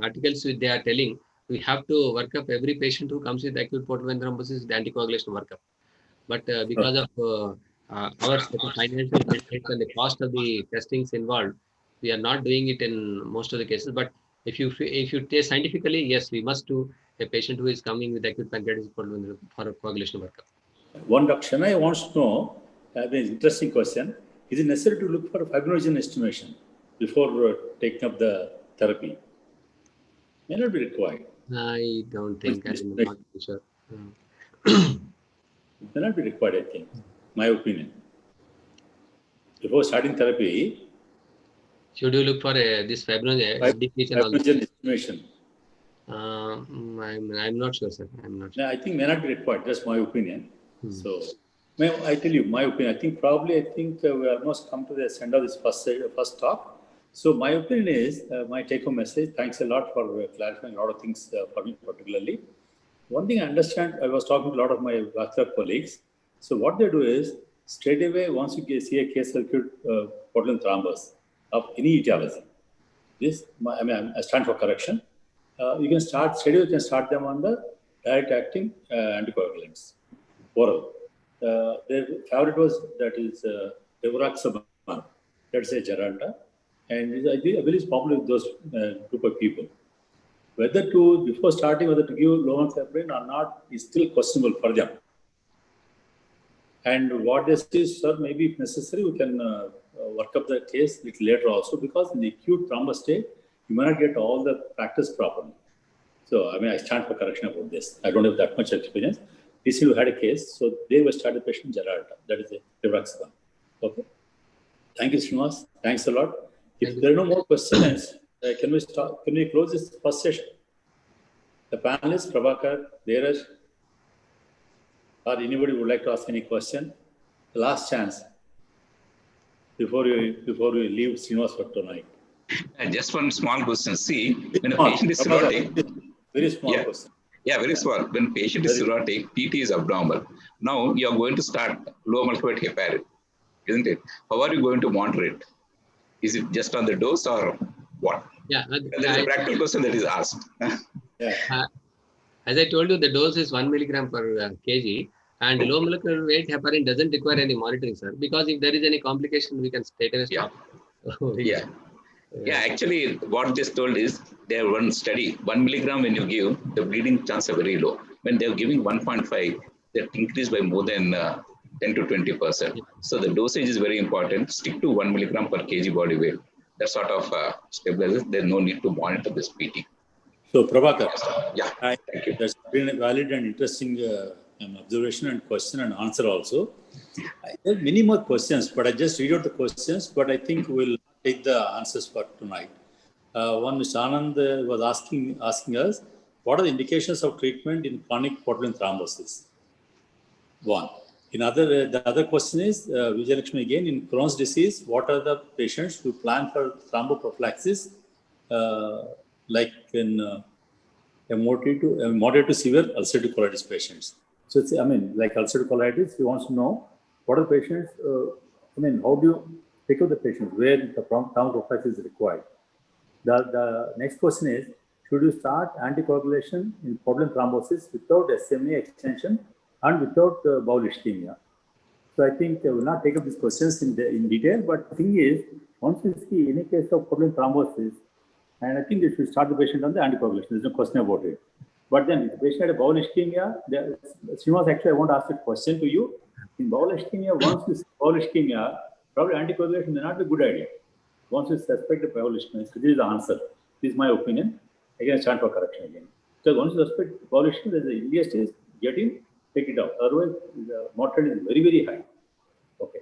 articles they are telling we have to work up every patient who comes with acute portal vein thrombosis with anticoagulation workup. But because of our financial constraints and the cost of the testings involved, we are not doing it in most of the cases. But if you test scientifically, yes, we must do a patient who is coming with acute pancreatitis for a coagulation workup. One Dr. Shanai wants to know, an interesting question, is it necessary to look for fibrinogen estimation before taking up the therapy? May not be required. I don't think, I'm not sure. May not be required, I think, my opinion. Before starting therapy, should you look for this fibrinogen estimation? I'm not sure, sir. I'm not sure. No, I think may not be required. That's my opinion. So, I tell you my opinion. I think we almost come to the end of this first talk. So my opinion is, my take-home message. Thanks a lot for clarifying a lot of things for me particularly. One thing I understand, I was talking to a lot of my vascular colleagues. So what they do is, straight away, once you see a case of acute portal vein thrombus of any etiology, I stand for correction. You can start straight away. You can start them on the direct acting anticoagulants, oral. Their favorite was Devoraxaban, let's say Geralta, and I believe it's popular with those group of people. Whether to, before starting, whether to give lomotheprin or not is still questionable for them. And what they say is, sir, maybe if necessary, we can work up the case a little later also, because in the acute thrombus state, you may not get all the practice properly. So, I stand for correction about this. I don't have that much experience. Recently, we had a case, so they were started patient Geralta, that is a Devoraxaban. Okay. Thank you, Srinivas. Thanks a lot. If there are no more questions, can we close this first session? The panelists, Prabhakar, Dheeraj, or anybody would like to ask any question? The last chance before we leave Srinivas for tonight. Just one small question. See, when a patient is cirrhotic, very small question. Yeah, very small. When patient is cirrhotic, PT is abnormal. Now you are going to start low molecular weight heparin, isn't it? How are you going to monitor it? Is it just on the dose or what? Yeah, there's a practical question that is asked. As I told you, the dose is 1 milligram per kg, and low molecular weight heparin doesn't require any monitoring, sir. Because if there is any complication, we can straight away stop. Yeah, actually, what this told is they have one study. 1 milligram when you give, the bleeding chance are very low. When they're giving 1.5, that increase by more than 10 to 20%. So the dosage is very important. Stick to 1 milligram per kg body weight. That sort of stabilizes. There's no need to monitor this PT. So, Prabhakar, thank you. That's been a valid and interesting observation and question and answer also. There are many more questions, but I just read out the questions, but I think we'll take the answers for tonight. One, Mr. Anand was asking us, what are the indications of treatment in chronic portal vein thrombosis? One. The other question is, Vijayalakshmi again, in Crohn's disease, what are the patients who plan for thromboprophylaxis, like in moderate to severe ulcerative colitis patients? So, it's, like ulcerative colitis, he wants to know what are the patients, how do you pick up the patients where the thromboprophylaxis is required? The next question is, should you start anticoagulation in portal vein thrombosis without SMA extension and without bowel ischemia? So I think I will not take up these questions in detail, but the thing is, once you see any case of portal vein thrombosis, and I think you should start the patient on the anticoagulation, there's no question about it. But then if the patient had a bowel ischemia, Srinivas, actually I want to ask a question to you. In bowel ischemia, once you see bowel ischemia, probably anticoagulation may not be a good idea. Once you suspect the bowel ischemia, so this is the answer. This is my opinion. Again, I stand for correction again. Because once you suspect bowel ischemia, there's the easiest is get in, take it out. Otherwise, the mortality is very, very high. Okay.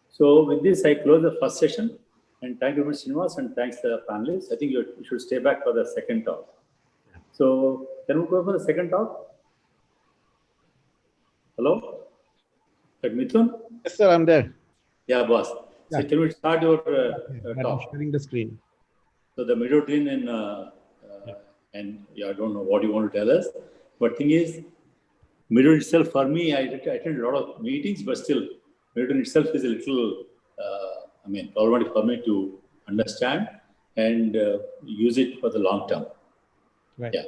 So with this, I close the first session. And thank you very much, Srinivas, and thanks to the panelists. I think you should stay back for the second talk. So can we go for the second talk? Hello? Mithun? Yes, sir, I'm there. Yeah, boss. Yeah. So can we start your I'm talk? sharing the screen. So the Midodrine and I don't know what you want to tell us, but thing is, Midodrine itself for me, I attend a lot of meetings, but still, Midodrine itself is a little, problematic for me to understand and use it for the long term. Right. Yeah.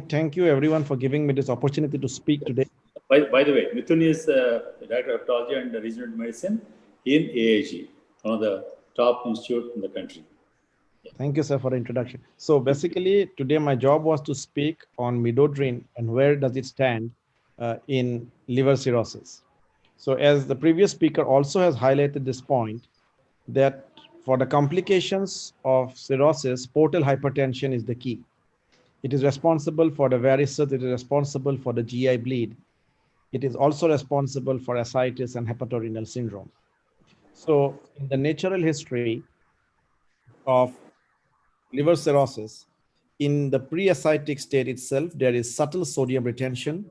Thank you everyone for giving me this opportunity to speak today. By the way, Mithun is Director of Ophthalmology and Regenerative Medicine in AIG, one of the top institutes in the country. Yeah. Thank you, sir, for the introduction. So basically, today my job was to speak on Midodrine and where does it stand in liver cirrhosis. So as the previous speaker also has highlighted this point, that for the complications of cirrhosis, portal hypertension is the key. It is responsible for the varices, it is responsible for the GI bleed. It is also responsible for ascites and hepatorenal syndrome. So in the natural history of liver cirrhosis, in the pre-ascitic state itself, there is subtle sodium retention,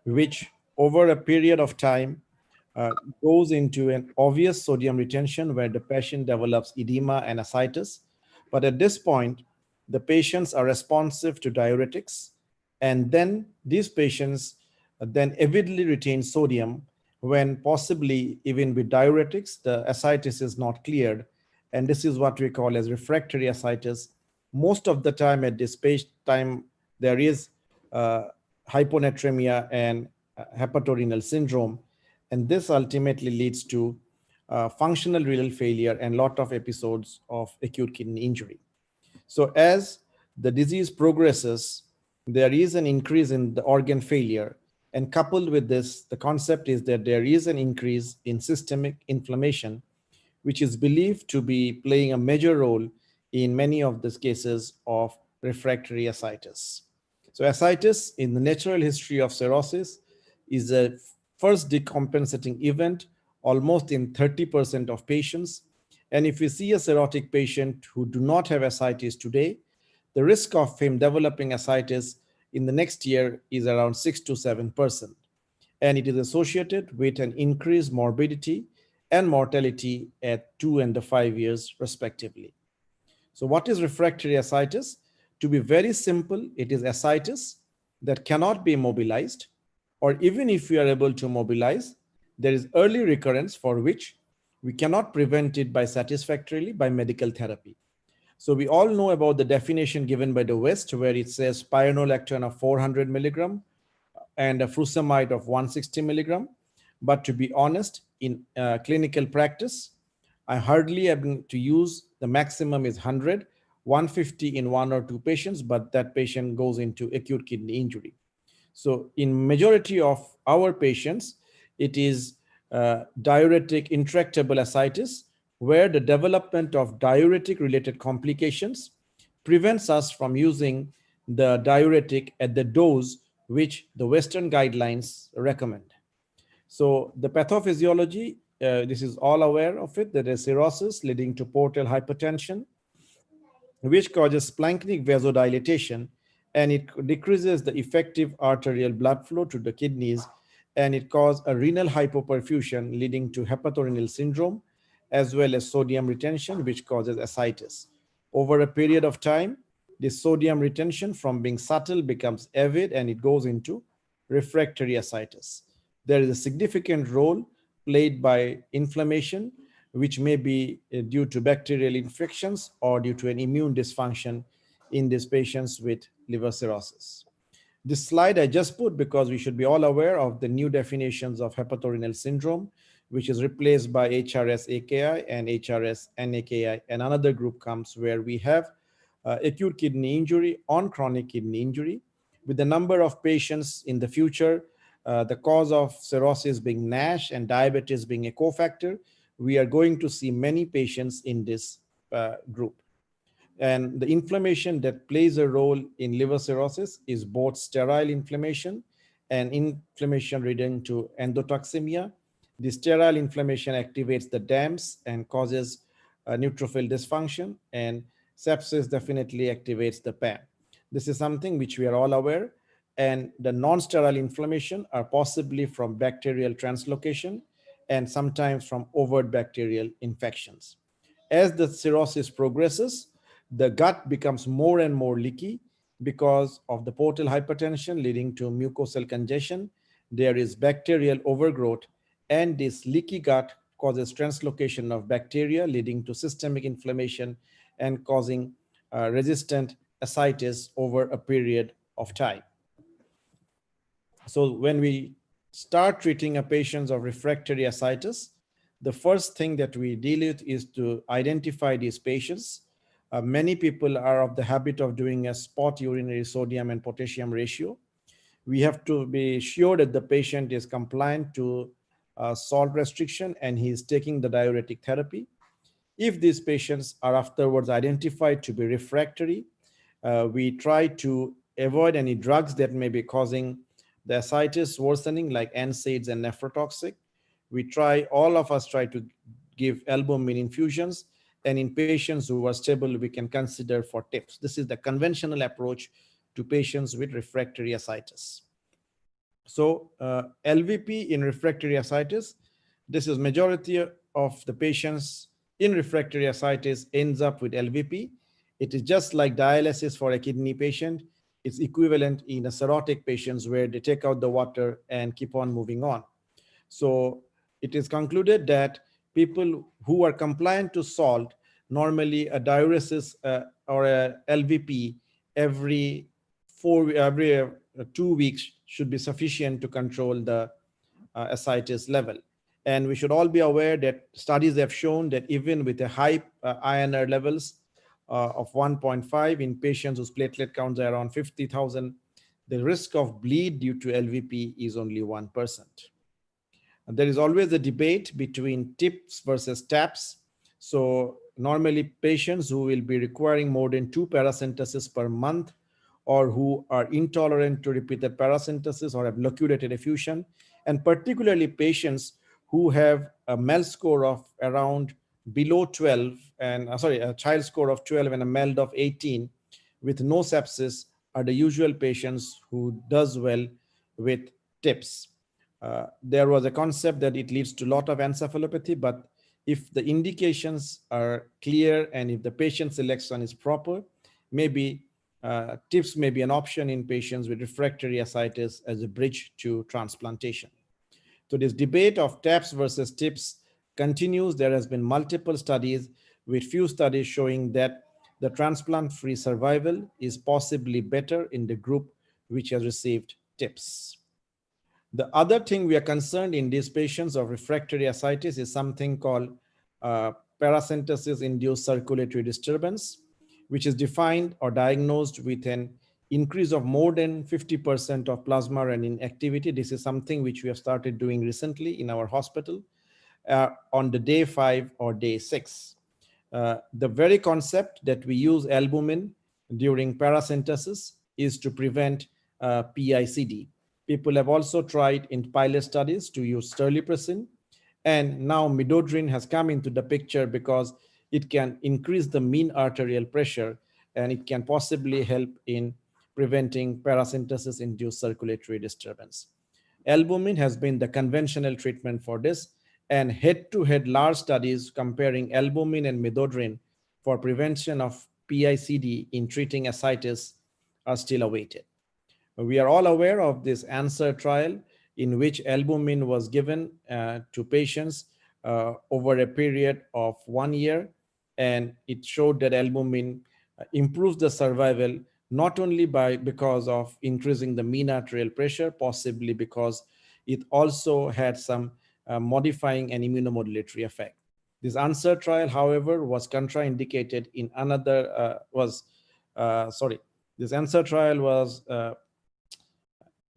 which over a period of time goes into an obvious sodium retention where the patient develops edema and ascites. But at this point, the patients are responsive to diuretics, and then these patients then avidly retain sodium when possibly even with diuretics, the ascites is not cleared. And this is what we call as refractory ascites. Most of the time at this time, there is hyponatremia and hepatorenal syndrome. And this ultimately leads to functional renal failure and lot of episodes of acute kidney injury. So as the disease progresses, there is an increase in the organ failure. And coupled with this, the concept is that there is an increase in systemic inflammation, which is believed to be playing a major role in many of these cases of refractory ascites. So ascites in the natural history of cirrhosis is a first decompensating event almost in 30% of patients. And if we see a cirrhotic patient who do not have ascites today, the risk of him developing ascites in the next year is around 6 to 7%. And it is associated with an increased morbidity and mortality at 2 and 5 years respectively. So what is refractory ascites? To be very simple, it is ascites that cannot be mobilized, or even if we are able to mobilize, there is early recurrence for which we cannot prevent it by satisfactorily by medical therapy. So we all know about the definition given by the West, where it says spironolactone of 400 milligram and a furosemide of 160 milligram. But to be honest, in clinical practice, I hardly am to use the maximum is 100, 150 in 1 or 2 patients, but that patient goes into acute kidney injury. So in majority of our patients, it is diuretic intractable ascites, where the development of diuretic related complications prevents us from using the diuretic at the dose which the Western guidelines recommend. So the pathophysiology, this is all aware of it, that is cirrhosis leading to portal hypertension, which causes splanchnic vasodilatation, and it decreases the effective arterial blood flow to the kidneys, and it causes a renal hypoperfusion leading to hepatorenal syndrome, as well as sodium retention, which causes ascites. Over a period of time, this sodium retention from being subtle becomes avid, and it goes into refractory ascites. There is a significant role played by inflammation, which may be due to bacterial infections or due to an immune dysfunction in these patients with liver cirrhosis. This slide I just put because we should be all aware of the new definitions of hepatorenal syndrome, which is replaced by HRS-AKI and HRS-NAKI, and another group comes where we have acute kidney injury on chronic kidney injury, with the number of patients in the future, the cause of cirrhosis being NASH and diabetes being a cofactor. We are going to see many patients in this group. And the inflammation that plays a role in liver cirrhosis is both sterile inflammation and inflammation leading to endotoxemia. The sterile inflammation activates the dams and causes neutrophil dysfunction, and sepsis definitely activates the PAM. This is something which we are all aware. and the non-sterile inflammation are possibly from bacterial translocation and sometimes from overt bacterial infections. As the cirrhosis progresses, the gut becomes more and more leaky because of the portal hypertension leading to mucosal congestion. There is bacterial overgrowth, and this leaky gut causes translocation of bacteria leading to systemic inflammation and causing resistant ascites over a period of time. So when we start treating a patient of refractory ascites, the first thing that we deal with is to identify these patients. Many people are of the habit of doing a spot urinary sodium and potassium ratio. We have to be sure that the patient is compliant to salt restriction and he is taking the diuretic therapy. If these patients are afterwards identified to be refractory, we try to avoid any drugs that may be causing the ascites worsening, like NSAIDs and nephrotoxic. All of us try to give albumin infusions, and in patients who are stable, we can consider for TIPS. This is the conventional approach to patients with refractory ascites. So LVP in refractory ascites, this is majority of the patients in refractory ascites ends up with LVP. It is just like dialysis for a kidney patient. It's equivalent in a cirrhotic patients where they take out the water and keep on moving on. So it is concluded that people who are compliant to salt, normally a diuresis or a LVP every 2 weeks should be sufficient to control the ascites level. And we should all be aware that studies have shown that even with a high INR levels of 1.5 in patients whose platelet counts are around 50,000, the risk of bleed due to LVP is only 1%. And there is always a debate between TIPS versus TAPS. So normally patients who will be requiring more than 2 paracentesis per month, or who are intolerant to repeated paracentesis or have loculated effusion, and particularly patients who have a MELD score of around below 12 and a child score of 12 and a MELD of 18 with no sepsis are the usual patients who does well with TIPS. There was a concept that it leads to a lot of encephalopathy, but if the indications are clear and if the patient selection is proper, maybe TIPS may be an option in patients with refractory ascites as a bridge to transplantation. So this debate of TAPS versus TIPS continues. There has been multiple studies with few studies showing that the transplant-free survival is possibly better in the group which has received TIPS. The other thing we are concerned in these patients of refractory ascites is something called paracentesis-induced circulatory disturbance, which is defined or diagnosed with an increase of more than 50% of plasma renin activity. This is something which we have started doing recently in our hospital on the day 5 or day 6. The very concept that we use albumin during paracentesis is to prevent PICD. People have also tried in pilot studies to use terlipressin, and now Midodrine has come into the picture because it can increase the mean arterial pressure and it can possibly help in preventing paracentesis-induced circulatory disturbance. Albumin has been the conventional treatment for this, and head-to-head large studies comparing albumin and Midodrine for prevention of PICD in treating ascites are still awaited. We are all aware of this ANSWER trial in which albumin was given to patients over a period of 1 year, and it showed that albumin improves the survival not only because of increasing the mean arterial pressure, possibly because it also had some modifying and immunomodulatory effect. This ANSWER trial, however, was contraindicated in another, this ANSWER trial was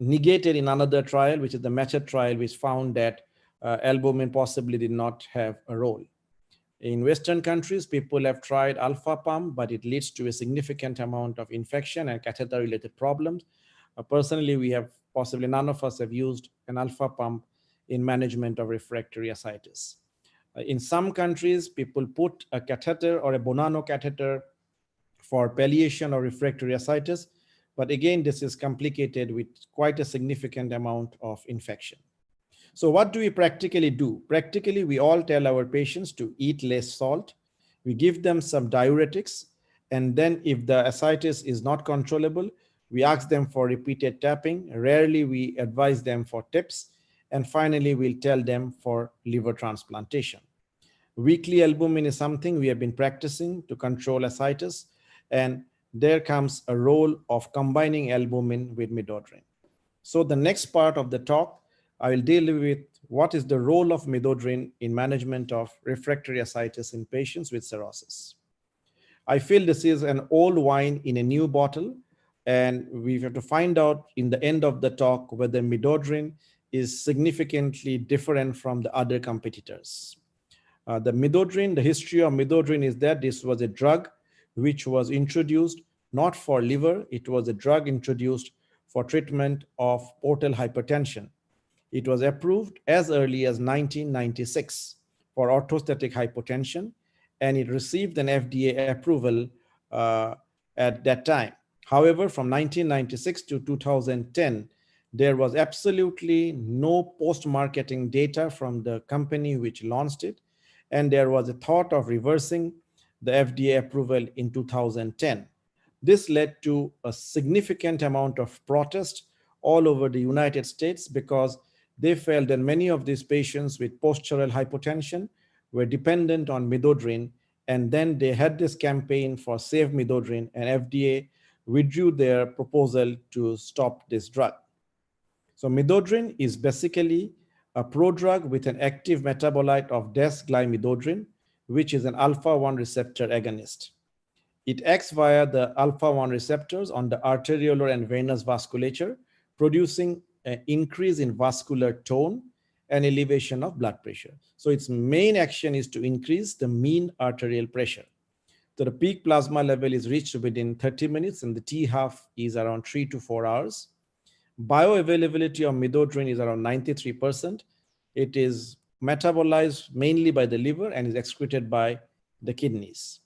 negated in another trial, which is the METHOD trial, which found that albumin possibly did not have a role. In Western countries, people have tried alpha pump, but it leads to a significant amount of infection and catheter-related problems. Personally, we have possibly none of us have used an alpha pump in management of refractory ascites. In some countries, people put a catheter or a Bonanno catheter for palliation of refractory ascites, But again, this is complicated with quite a significant amount of infection. So what do we practically do? Practically, we all tell our patients to eat less salt. We give them some diuretics. And then if the ascites is not controllable, we ask them for repeated tapping. Rarely we advise them for tips. And finally, we'll tell them for liver transplantation. Weekly albumin is something we have been practicing to control ascites. And there comes a role of combining albumin with midodrine. So the next part of the talk, I will deal with what is the role of midodrine in management of refractory ascites in patients with cirrhosis. I feel this is an old wine in a new bottle, and we have to find out in the end of the talk whether midodrine is significantly different from the other competitors. The history of midodrine is that this was a drug which was introduced not for liver, it was a drug introduced for treatment of portal hypertension. It was approved as early as 1996 for orthostatic hypotension, and it received an FDA approval at that time. However, from 1996 to 2010, there was absolutely no post-marketing data from the company which launched it, and there was a thought of reversing the FDA approval in 2010. This led to a significant amount of protest all over the United States because they felt that many of these patients with postural hypotension were dependent on midodrine, and then they had this campaign for Save Midodrine, and FDA withdrew their proposal to stop this drug. So midodrine is basically a prodrug with an active metabolite of desglymmidodrine, which is an alpha-1 receptor agonist. It acts via the alpha-1 receptors on the arteriolar and venous vasculature, producing an increase in vascular tone and elevation of blood pressure. So its main action is to increase the mean arterial pressure. So the peak plasma level is reached within 30 minutes and the T-half is around 3 to 4 hours. Bioavailability of midodrine is around 93%. It is metabolized mainly by the liver and is excreted by the kidneys.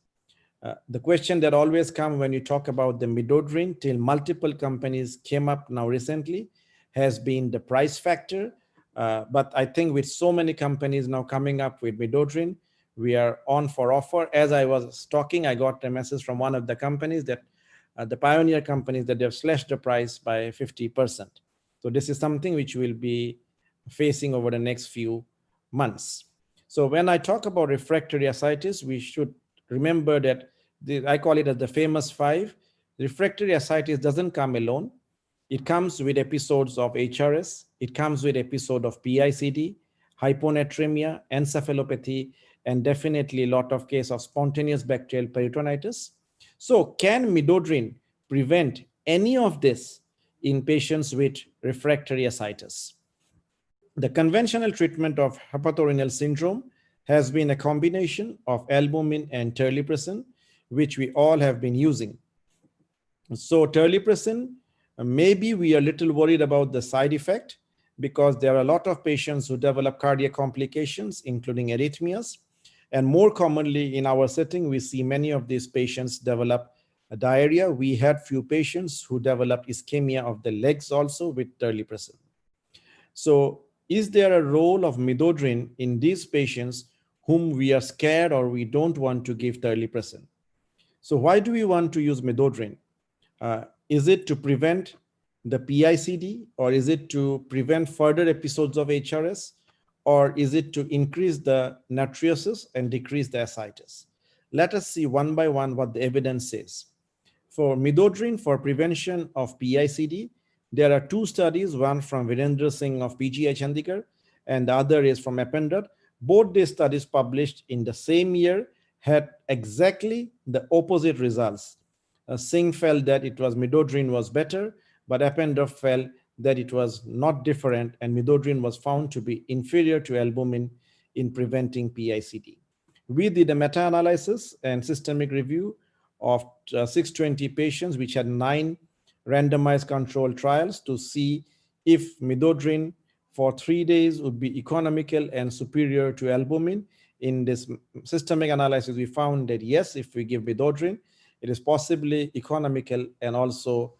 The question that always comes when you talk about the midodrine, till multiple companies came up now recently, has been the price factor. But I think with so many companies now coming up with midodrine, we are on for offer. As I was talking, I got a message from one of the companies that the pioneer companies that they've slashed the price by 50%. So this is something which we'll be facing over the next few months. So when I talk about refractory ascites, we should remember that I call it as the famous 5. Refractory ascites doesn't come alone. It comes with episodes of HRS. It comes with episode of PICD, hyponatremia, encephalopathy, and definitely a lot of case of spontaneous bacterial peritonitis. So can midodrine prevent any of this in patients with refractory ascites? The conventional treatment of hepatorenal syndrome has been a combination of albumin and terlipressin, which we all have been using. So terlipressin, maybe we are a little worried about the side effect because there are a lot of patients who develop cardiac complications, including arrhythmias. And more commonly in our setting, we see many of these patients develop diarrhea. We had few patients who developed ischemia of the legs also with terlipressin. So is there a role of midodrine in these patients whom we are scared or we don't want to give terlipressin? So why do we want to use midodrine? Is it to prevent the PICD, or is it to prevent further episodes of HRS, or is it to increase the natriuresis and decrease the ascites? Let us see one by one what the evidence says. For midodrine for prevention of PICD, there are 2 studies, one from Virendra Singh of PGI Chandigarh and the other is from Appendot. Both these studies published in the same year had exactly the opposite results. Singh felt that it was midodrine was better, but Appendot felt that it was not different and midodrine was found to be inferior to albumin in preventing PICD. We did a meta-analysis and systemic review of 620 patients, which had 9 randomized controlled trials to see if midodrine for 3 days would be economical and superior to albumin. In this systemic analysis, we found that yes, if we give midodrine, it is possibly economical and also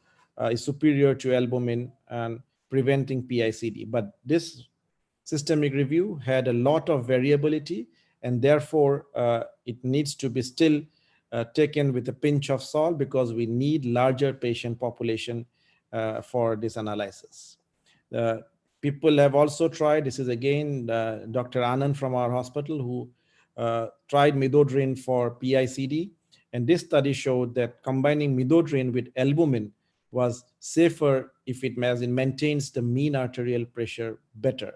is superior to albumin and preventing PICD. But this systemic review had a lot of variability, and therefore it needs to be still taken with a pinch of salt, because we need larger patient population for this analysis. People have also tried, this is again Dr. Anand from our hospital, who tried Midodrine for PICD, and this study showed that combining Midodrine with albumin was safer if it maintains the mean arterial pressure better.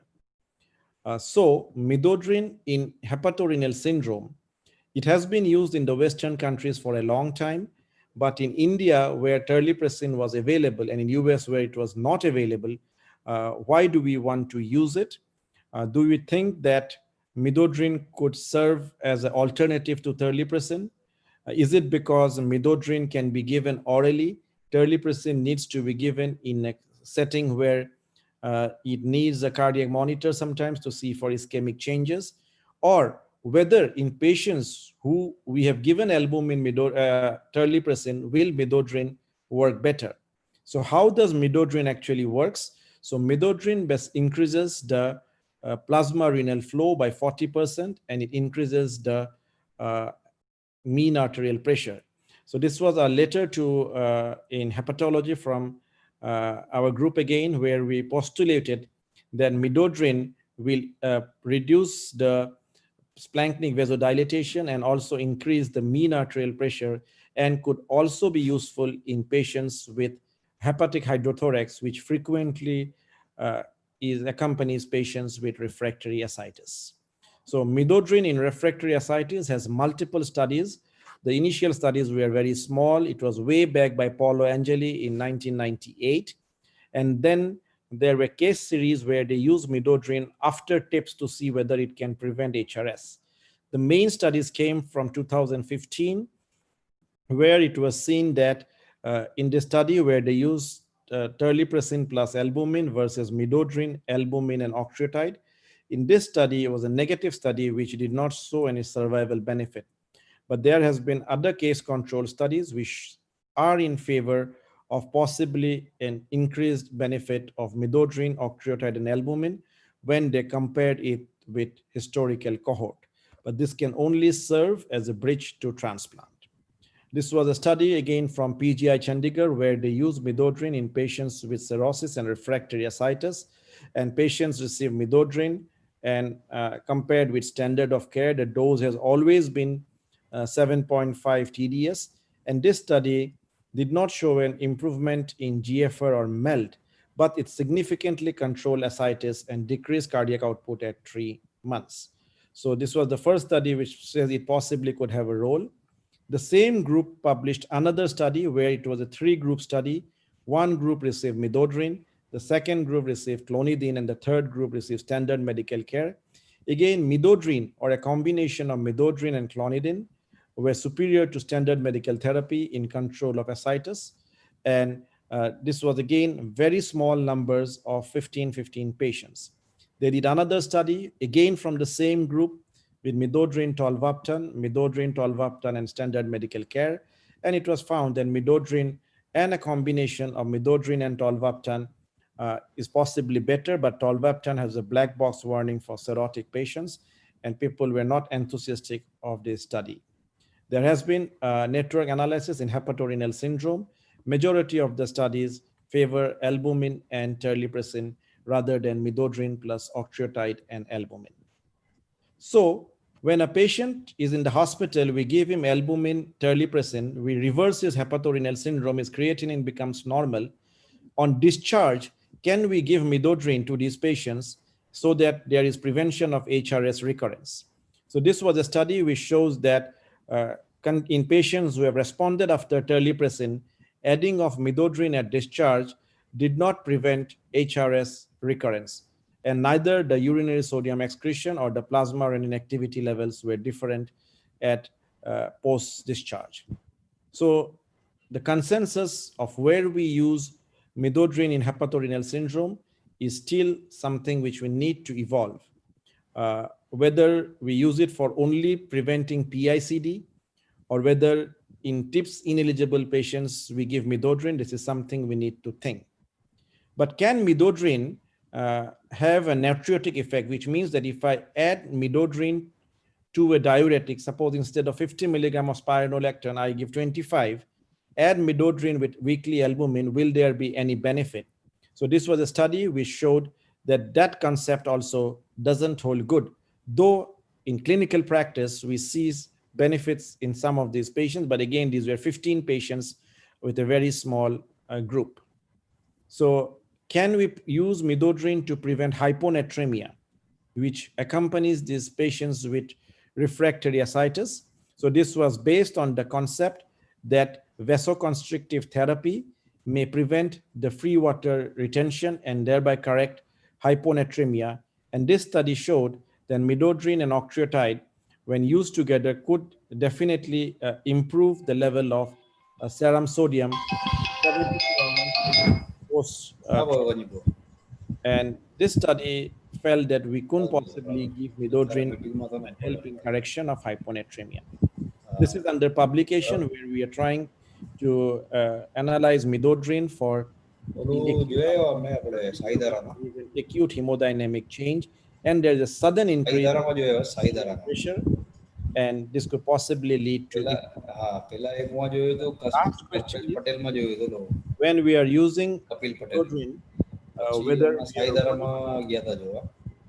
So Midodrine in hepatorenal syndrome, it has been used in the Western countries for a long time, but in India, where terlipressin was available, and in US where it was not available, why do we want to use it? Do we think that Midodrine could serve as an alternative to terlipressin? Is it because Midodrine can be given orally? Terlipressin needs to be given in a setting where it needs a cardiac monitor sometimes to see for ischemic changes, or whether in patients who we have given albumin terlipressin, will Midodrine work better? So how does Midodrine actually works? So Midodrine best increases the plasma renal flow by 40%, and it increases the mean arterial pressure. So this was a letter to in hepatology from our group again, where we postulated that Midodrine will reduce the splanchnic vasodilatation and also increase the mean arterial pressure, and could also be useful in patients with hepatic hydrothorax, which frequently accompanies patients with refractory ascites. So Midodrine in refractory ascites has multiple studies. The initial studies were very small. It was way back by Paolo Angeli in 1998. And then there were case series where they used Midodrine after TIPS to see whether it can prevent HRS. The main studies came from 2015, where it was seen that in the study where they used terlipressin plus albumin versus Midodrine, albumin, and octreotide, in this study, it was a negative study which did not show any survival benefit. But there has been other case control studies which are in favor of possibly an increased benefit of Midodrine, octreotide, and albumin when they compared it with historical cohort. But this can only serve as a bridge to transplant. This was a study again from PGI Chandigarh, where they used Midodrine in patients with cirrhosis and refractory ascites, and patients received Midodrine, and compared with standard of care, the dose has always been 7.5 TDS. And this study did not show an improvement in GFR or MELD, but it significantly controlled ascites and decreased cardiac output at 3 months. So this was the first study which says it possibly could have a role. The same group published another study where it was a 3-group study. One group received Midodrine, the second group received clonidine, and the third group received standard medical care. Again, Midodrine, or a combination of Midodrine and clonidine, were superior to standard medical therapy in control of ascites. And this was again very small numbers of 15 patients. They did another study, again from the same group, with Midodrine, tolvaptan, and standard medical care. And it was found that Midodrine and a combination of Midodrine and tolvaptan is possibly better, but tolvaptan has a black box warning for cirrhotic patients, and people were not enthusiastic of this study. There has been network analysis in hepatorenal syndrome. Majority of the studies favor albumin and terlipressin rather than Midodrine plus octreotide and albumin. So when a patient is in the hospital, we give him albumin, terlipressin, we reverse his hepatorenal syndrome, his creatinine becomes normal. On discharge, can we give Midodrine to these patients so that there is prevention of HRS recurrence? So this was a study which shows that in patients who have responded after terlipressin, adding of Midodrine at discharge did not prevent HRS recurrence, and neither the urinary sodium excretion or the plasma renin activity levels were different at post-discharge. So the consensus of where we use Midodrine in hepatorenal syndrome is still something which we need to evolve. Whether we use it for only preventing PICD, or whether in TIPS ineligible patients, we give Midodrine. This is something we need to think. But can Midodrine have a natriuretic effect, which means that if I add Midodrine to a diuretic, suppose instead of 50 milligram of spironolactone, I give 25, add Midodrine with weekly albumin, will there be any benefit? So this was a study which showed that that concept also doesn't hold good. Though in clinical practice, we see benefits in some of these patients, but again, these were 15 patients with a very small group. So can we use Midodrine to prevent hyponatremia, which accompanies these patients with refractory ascites? So this was based on the concept that vasoconstrictive therapy may prevent the free water retention and thereby correct hyponatremia. And this study showed that Midodrine and octreotide, when used together, could definitely improve the level of serum sodium and this study felt that we couldn't possibly give Midodrine and help in correction of hyponatremia. This is under publication where we are trying to analyze Midodrine for acute hemodynamic change, and there's a sudden increase in pressure, and this could possibly lead to last question is, when we are using Midodrine, whether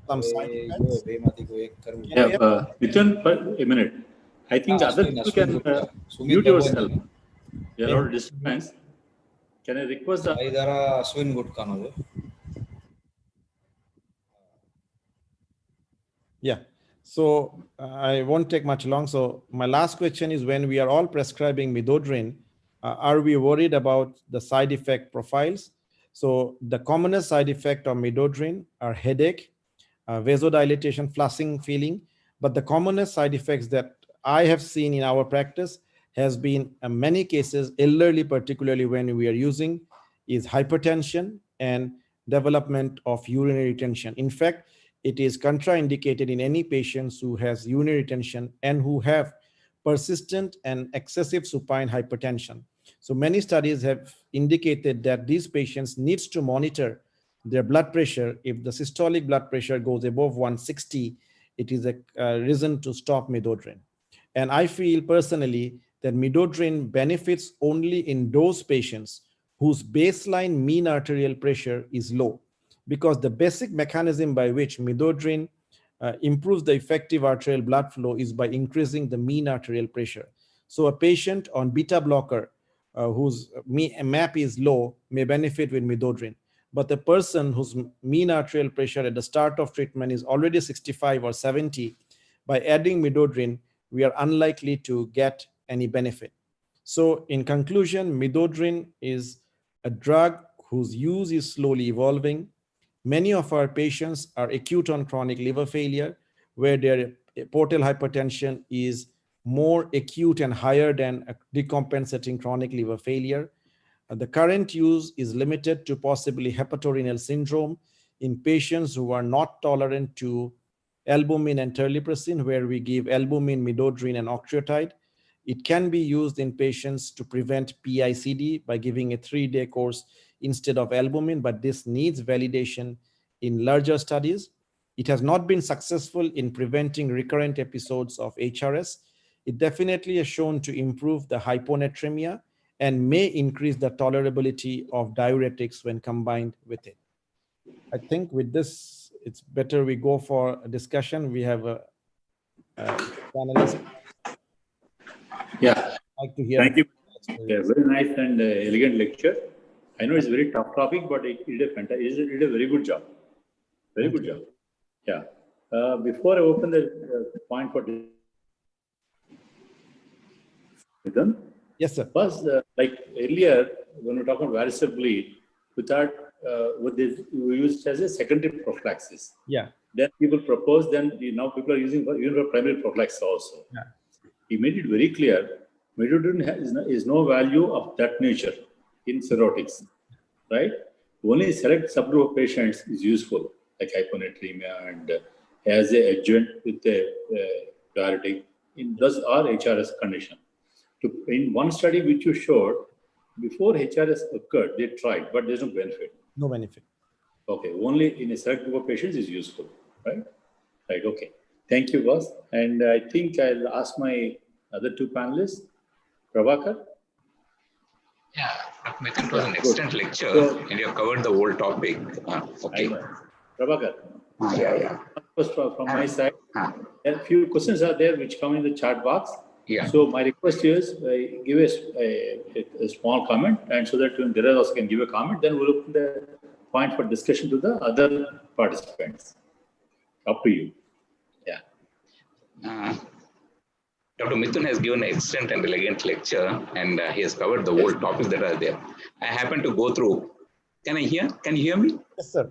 some side effects. Within a minute, I think other people can mute yourself. There are disturbance. Can I request that? Yeah. So I won't take much long. So my last question is, when we are all prescribing Midodrine, are we worried about the side effect profiles? So the commonest side effect of Midodrine are headache, vasodilatation, flushing feeling. But the commonest side effects that I have seen in our practice has been in many cases, elderly, particularly when we are using, is hypertension and development of urinary retention. In fact, it is contraindicated in any patients who has urinary retention and who have persistent and excessive supine hypertension. So many studies have indicated that these patients needs to monitor their blood pressure. If the systolic blood pressure goes above 160, it is a reason to stop Midodrine. And I feel personally that Midodrine benefits only in those patients whose baseline mean arterial pressure is low, because the basic mechanism by which Midodrine improves the effective arterial blood flow is by increasing the mean arterial pressure. So a patient on beta blocker whose MAP is low may benefit with Midodrine. But the person whose mean arterial pressure at the start of treatment is already 65 or 70, by adding Midodrine, we are unlikely to get any benefit. So in conclusion, Midodrine is a drug whose use is slowly evolving. Many of our patients are acute on chronic liver failure, where their portal hypertension is more acute and higher than a decompensating chronic liver failure. The current use is limited to possibly hepatorenal syndrome in patients who are not tolerant to albumin and terlipressin, where we give albumin, Midodrine, and octreotide. It can be used in patients to prevent PICD by giving a 3-day course instead of albumin, but this needs validation in larger studies. It has not been successful in preventing recurrent episodes of HRS. It definitely has shown to improve the hyponatremia and may increase the tolerability of diuretics when combined with it. I think with this, it's better we go for a discussion. We have a panelist. Yeah. Like to hear. Thank you. Yeah, very nice and elegant lecture. I know it's a very tough topic, but it did a very good job. Very good job. Yeah. Before I open the point for Nitin. Yes, sir. First, like earlier, when we talk about varicose bleed, we thought we used as a secondary prophylaxis. Yeah. Then people propose, now people are using even for primary prophylaxis also. Yeah. He made it very clear, Midodrine is no value of that nature in cirrhotics, right? Only select subgroup of patients is useful, like hyponatremia and as a adjunct with a diuretic in those are HRS condition. in one study which you showed, before HRS occurred, they tried, but there's no benefit. No benefit. Okay, only in a select group of patients is useful, right? Right, okay. Thank you, boss. And I think I'll ask my other two panelists, Prabhakar. Yeah, Mithun, it was an excellent lecture, and you have covered the whole topic. Okay. Prabhakar. Yeah. First, from my side, a few questions are there which come in the chat box. Yeah. So my request is give a small comment, and so that Dheeraj also can give a comment. Then we'll open the point for discussion to the other participants. Up to you. Yeah. Dr. Mithun has given an excellent and elegant lecture, and he has covered the whole topics that are there. I happen to go through. Can you hear me? Yes, sir.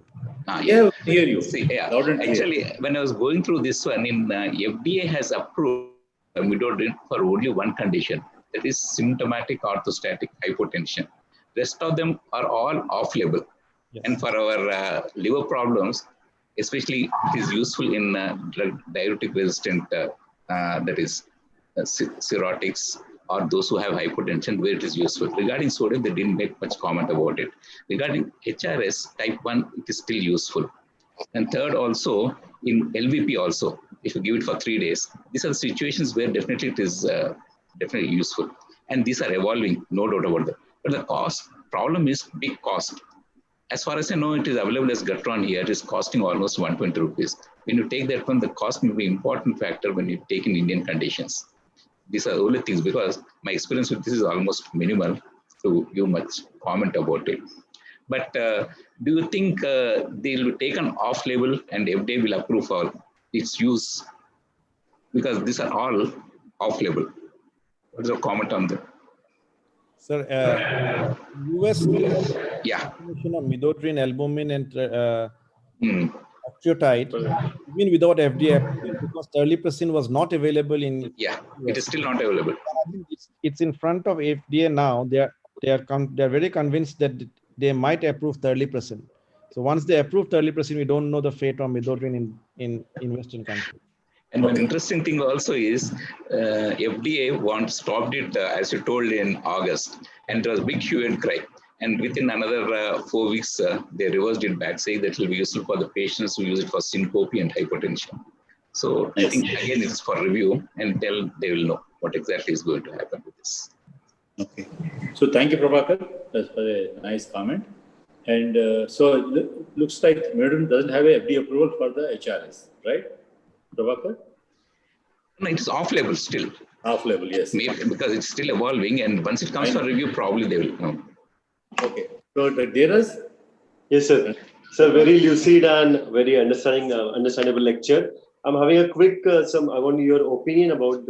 Yeah, I hear you. See, actually, when I was going through this one, FDA has approved Midodrine for only one condition, that is symptomatic orthostatic hypotension. Rest of them are all off-label. Yes. And for our liver problems, especially it is useful in drug diuretic resistant, that is cirrhotics, or those who have hypertension, where it is useful. Regarding sodium, they didn't make much comment about it. Regarding HRS type 1, it is still useful. And third, also in LVP also, if you give it for 3 days, these are situations where definitely it is definitely useful. And these are evolving, no doubt about that. But the cost problem is big cost. As far as I know, it is available as Gatron here. It is costing almost 120 rupees. When you take that one, the cost may be an important factor when you take in Indian conditions. These are the only things, because my experience with this is almost minimal to give much comment about it. But do you think they will take an off-label and FDA will approve for its use? Because these are all off-label. What is your comment on that? Sir, US information of Midodrine, albumin, and Acute, even without FDA approval, because terlipressin was not available in. Yeah, it is still not available. I think it's in front of FDA now. They are very convinced that they might approve terlipressin. So once they approve terlipressin, we don't know the fate of Midodrine in Western countries. And one interesting thing also is FDA stopped it, as you told, in August, and there was a big hue and cry. And within another 4 weeks, they reversed it back, saying that it will be useful for the patients who use it for syncope and hypertension. So I think, again, it's for review, and they will know what exactly is going to happen with this. Okay. So thank you, Prabhakar. That's a nice comment. And so it looks like Midodrine doesn't have a FDA approval for the HRS, right? Prabhakar? No, it's off-label still. Off-label, yes. Maybe because it's still evolving, and once it comes for review, probably they will know. Okay. So Dheeraj? Yes, sir. Sir, very lucid and very understandable lecture. I'm having a quick, I want your opinion about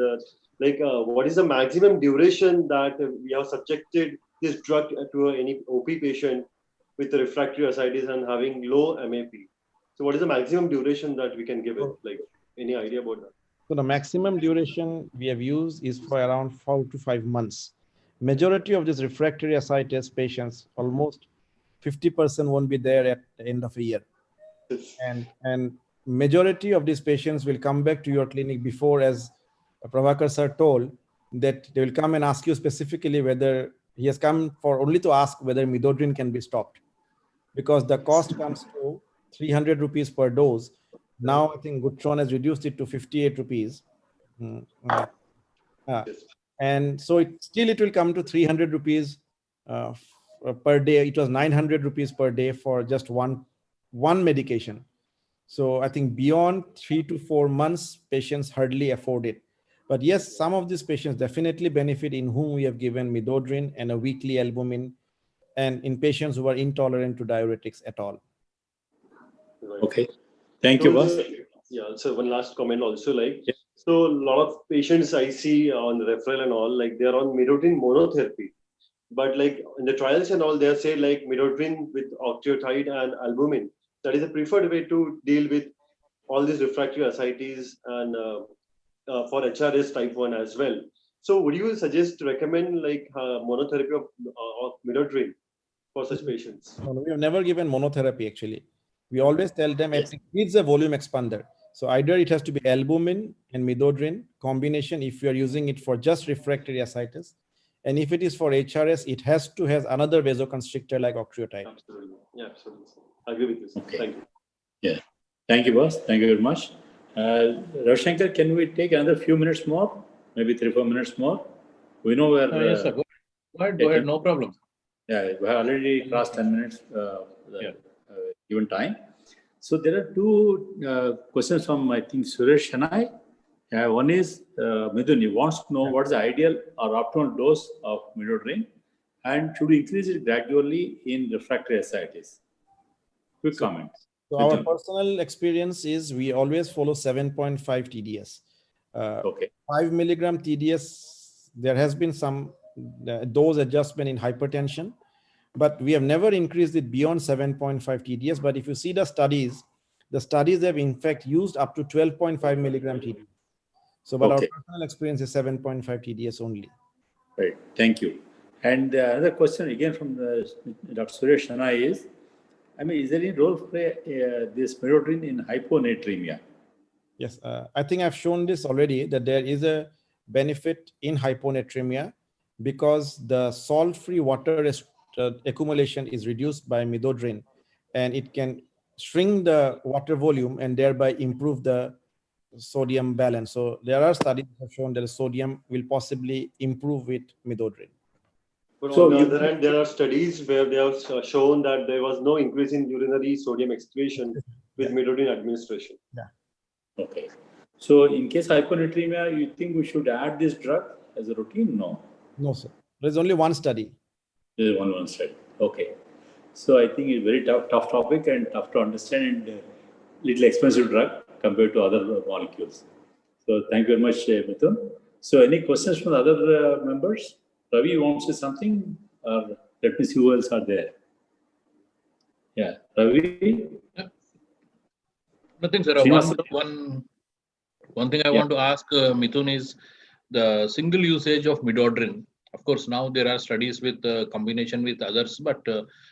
what is the maximum duration that we have subjected this drug to any OP patient with refractory ascites and having low MAP? So what is the maximum duration that we can give it? Like, any idea about that? So the maximum duration we have used is for around 4 to 5 months. Majority of these refractory ascites patients, almost 50% won't be there at the end of a year. And majority of these patients will come back to your clinic before, as Prabhakar sir told, that they will come and ask you specifically whether he has come for only to ask whether Midodrine can be stopped, because the cost comes to 300 rupees per dose. Now I think Gatron has reduced it to 58 rupees. And so it will come to 300 rupees per day. It was 900 rupees per day for just one medication. So I think beyond 3 to 4 months, patients hardly afford it. But yes, some of these patients definitely benefit, in whom we have given Midodrine and a weekly albumin, and in patients who are intolerant to diuretics at all. Okay. Thank you, boss. Yeah, so one last comment also, so a lot of patients I see on referral and all, they're on Midodrine monotherapy. But in the trials and all, they say Midodrine with octreotide and albumin, that is a preferred way to deal with all these refractory ascites and for HRS type 1 as well. So would you recommend monotherapy of Midodrine for such patients? No, we have never given monotherapy actually. We always tell them it needs a volume expander. So either it has to be albumin and midodrine combination if you are using it for just refractory ascites. And if it is for HRS, it has to have another vasoconstrictor like octreotide. Absolutely. Yeah, absolutely. I agree with this. Okay. Thank you. Yeah. Thank you, boss. Thank you very much. Ravshankar, can we take another few minutes more? Maybe 3-4 minutes more? We know where... yes, sir. Go ahead. No problem. Yeah, we have already crossed 10 minutes given time. So there are two questions from, I think, Suresh Shanai. One is, Midun, he wants to know what is the ideal or optimal dose of Midodrine, and should we increase it gradually in refractory ascites? Quick comment. So our personal experience is we always follow 7.5 TDS. Okay. 5 milligram TDS, there has been some dose adjustment in hypertension, but we have never increased it beyond 7.5 TDS. But if you see the studies have in fact used up to 12.5 milligram TDS. So, but our personal experience is 7.5 TDS only. Right. Thank you. And another question again from Dr. Suresh Shanai is, I mean, is there any role for this Midodrine in hyponatremia? Yes, I think I've shown this already, that there is a benefit in hyponatremia because the salt-free water accumulation is reduced by Midodrine, and it can shrink the water volume and thereby improve the sodium balance. So there are studies that have shown that the sodium will possibly improve with Midodrine. But on the other hand, there are studies where they have shown that there was no increase in urinary sodium excretion with Midodrine administration. Yeah. Okay. So in case of hyponatremia, you think we should add this drug as a routine? No. No, sir. There's only one study. There's one study. Okay. So I think it's a very tough topic and tough to understand, and little expensive drug compared to other molecules. So thank you very much, Mithun. So any questions from the other members? Ravi, you want to say something? Or let me see who else are there. Yeah, Ravi? Nothing, sir. One thing I want to ask Mithun is the single usage of Midodrine. Of course, now there are studies with combination with others, but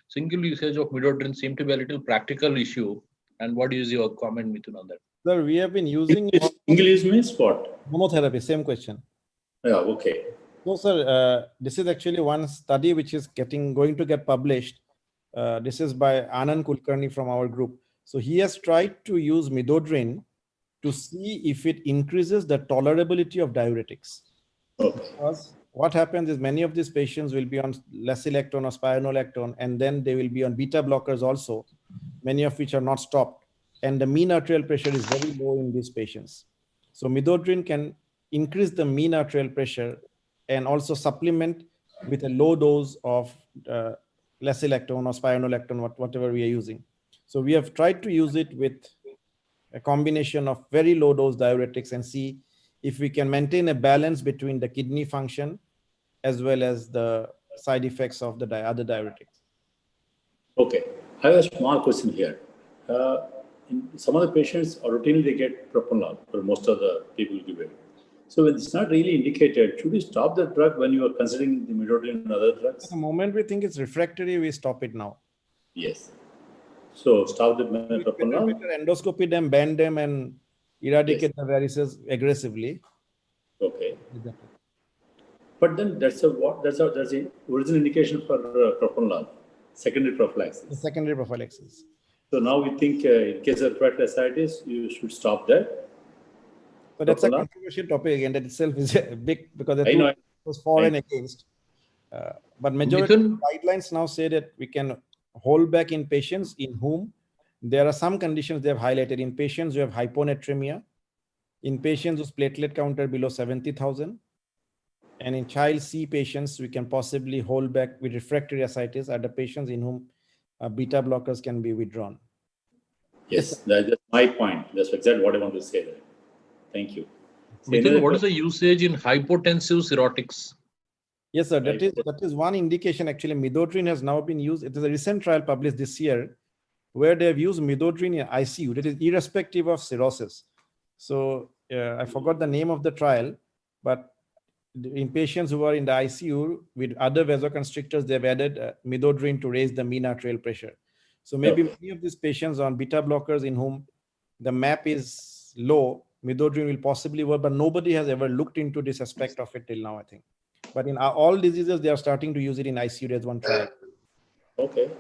single usage of Midodrine seem to be a little practical issue. And what is your comment, Mithun, on that? Sir, we have been using single use means what? Monotherapy. Same question. Yeah. Okay. No, sir. This is actually one study which is going to get published. This is by Anand Kulkarni from our group. So he has tried to use Midodrine to see if it increases the tolerability of diuretics. Okay. Because what happens is many of these patients will be on lacilactone or spironolactone, and then they will be on beta blockers also, many of which are not stopped. And the mean arterial pressure is very low in these patients. So Midodrine can increase the mean arterial pressure and also supplement with a low dose of lacilactone or spironolactone, whatever we are using. So we have tried to use it with a combination of very low dose diuretics and see if we can maintain a balance between the kidney function as well as the side effects of the other diuretics. Okay. I have a small question here. In some of the patients, routinely they get propranolol, but most of the people give it. So when it's not really indicated, should we stop the drug when you are considering the Midodrine and other drugs? The moment we think it's refractory, we stop it now. Yes. So stop the propranolol. Endoscopy them, band them, and eradicate the varices aggressively. Okay. But then that's the original indication for propranolol, secondary prophylaxis. The secondary prophylaxis. So now we think in case of refractory ascites, you should stop that. But that's a controversial topic again. That itself is big because it was for and against. But majority of guidelines now say that we can hold back in patients in whom there are some conditions they have highlighted. In patients who have hyponatremia, in patients whose platelet count are below 70,000, and in child C patients, we can possibly hold back with refractory ascites are the patients in whom beta blockers can be withdrawn. Yes, that's my point. That's exactly what I want to say there. Thank you. Mithun, what is the usage in hypotensive cirrhotics? Yes, sir. That is one indication. Actually, Midodrine has now been used. It is a recent trial published this year where they have used Midodrine in ICU. That is irrespective of cirrhosis. So I forgot the name of the trial, but in patients who are in the ICU with other vasoconstrictors, they've added Midodrine to raise the mean arterial pressure. So maybe many of these patients on beta blockers in whom the MAP is low, Midodrine will possibly work, but nobody has ever looked into this aspect of it till now, I think. But in all diseases, they are starting to use it in ICU as one trial. Okay.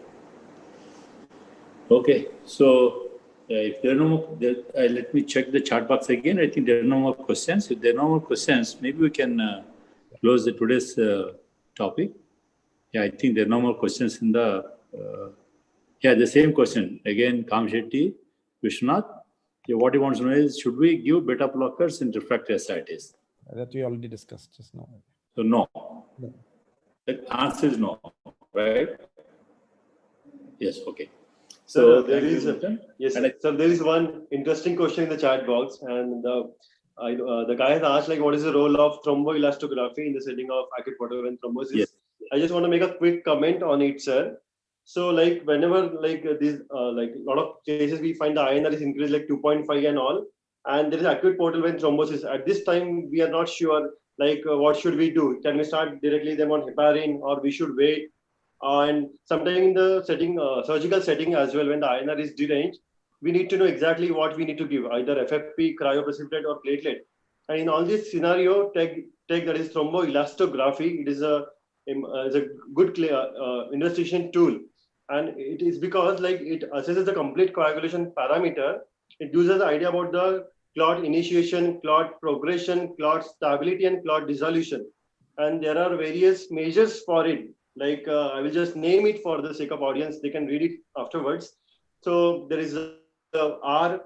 Okay. So if there are no more, let me check the chat box again. I think there are no more questions. If there are no more questions, maybe we can close today's topic. Yeah, I think there are no more questions in the. The same question again. Kam Shetty, Vishwanath. What he wants to know is, should we give beta blockers in refractory ascites? That we already discussed just now. So no. The answer is no, right? Yes. Okay. So there is so there is one interesting question in the chat box, and the guy has asked, like, what is the role of thromboelastography in the setting of acute portal vein thrombosis? Yes. I just want to make a quick comment on it, sir. So, like, whenever these like a lot of cases we find the INR is increased like 2.5 and all, and there is acute portal vein thrombosis. At this time, we are not sure, like, what should we do? Can we start directly them on heparin, or we should wait? And sometimes in the setting, surgical setting as well, when the INR is deranged, we need to know exactly what we need to give, either FFP, cryoprecipitate, or platelet. And in all this scenario, tech that is thromboelastography, it is a good investigation tool. And it is because, like, it assesses the complete coagulation parameter. It gives us the idea about the clot initiation, clot progression, clot stability, and clot dissolution. And there are various measures for it. Like, I will just name it for the sake of audience. They can read it afterwards. So there is a R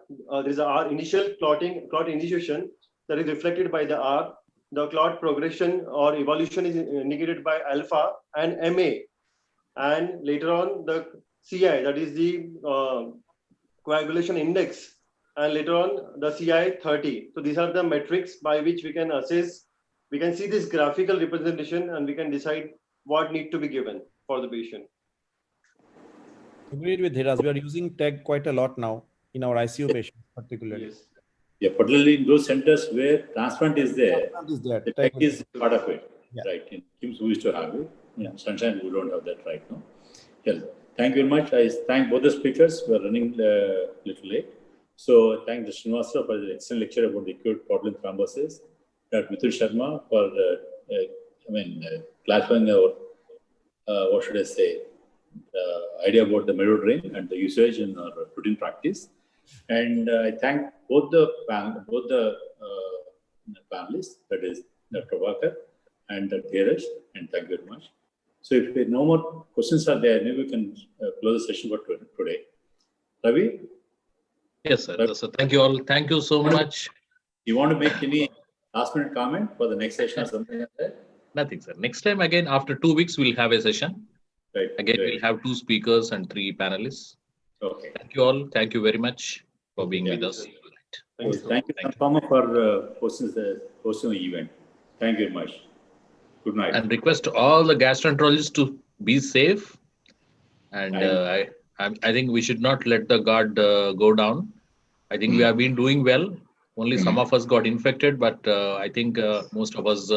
initial clot initiation that is reflected by the R. The clot progression or evolution is indicated by alpha and MA. And later on, the CI, that is the coagulation index, and later on the CI 30. So these are the metrics by which we can assess. We can see this graphical representation, and we can decide what need to be given for the patient. Agreed with Hiraz. We are using TEG quite a lot now in our ICU patients, particularly. Yes. Yeah, particularly in those centers where transplant is there, the TEG is part of it. Yeah. Right. In KIMS, we used to have it. Yeah, Sunshine, we don't have that right now. Yes. Thank you very much. I thank both the speakers. We're running a little late. So thank the Srinivasa for the excellent lecture about the acute portal thrombosis. Dr. Mithun Sharma for clarifying our, what should I say, idea about the Midodrine and the usage in our routine practice. And I thank both the panelists, that is Dr. Vakar and Dr. Dheeraj, and thank you very much. So if no more questions are there, maybe we can close the session for today. Ravi? Yes, sir. Ravi? So thank you all. Thank you so much. You want to make any last minute comment for the next session or something like that? Nothing, sir. Next time, again, after 2 weeks, we'll have a session. Right. Again, we'll have 2 speakers and 3 panelists. Okay. Thank you all. Thank you very much for being with us. Thank you, Transformer, for hosting the event. Thank you very much. Good night. And request all the gastroenterologists to be safe. And I think we should not let the guard go down. I think we have been doing well. Only some of us got infected, but I think most of us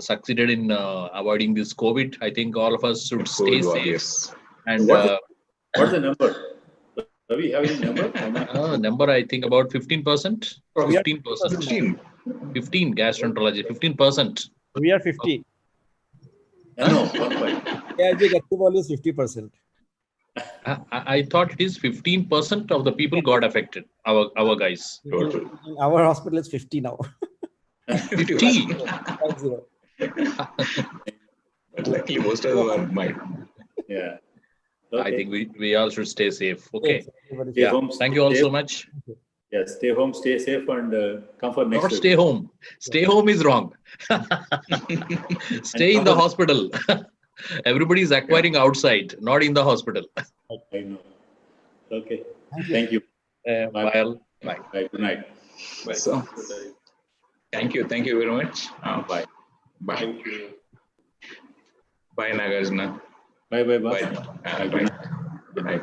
succeeded in avoiding this COVID. I think all of us should stay safe. Yes. And what's the number? Do we have any number? Number, I think about 15%. 15%. 15 gastroenterology. 15%. We are 50. No, yeah, the active is 50%. I thought it is 15% of the people got affected. Our guys. In our hospital, it's 50 now. 50. But luckily, most of them are mine. Yeah. Okay. I think we all should stay safe. Okay. Yeah. Thank you all so much. Yes. Stay home, stay safe, and come for next. Not stay home. Stay home is wrong. Stay in the hospital. Everybody is acquiring outside, not in the hospital. I know. Okay. Thank you. Bye. Bye. Good night. Bye. So, thank you very much. Bye. Bye. Thank you. Bye, Nagarjuna. Bye. Bye. Good night.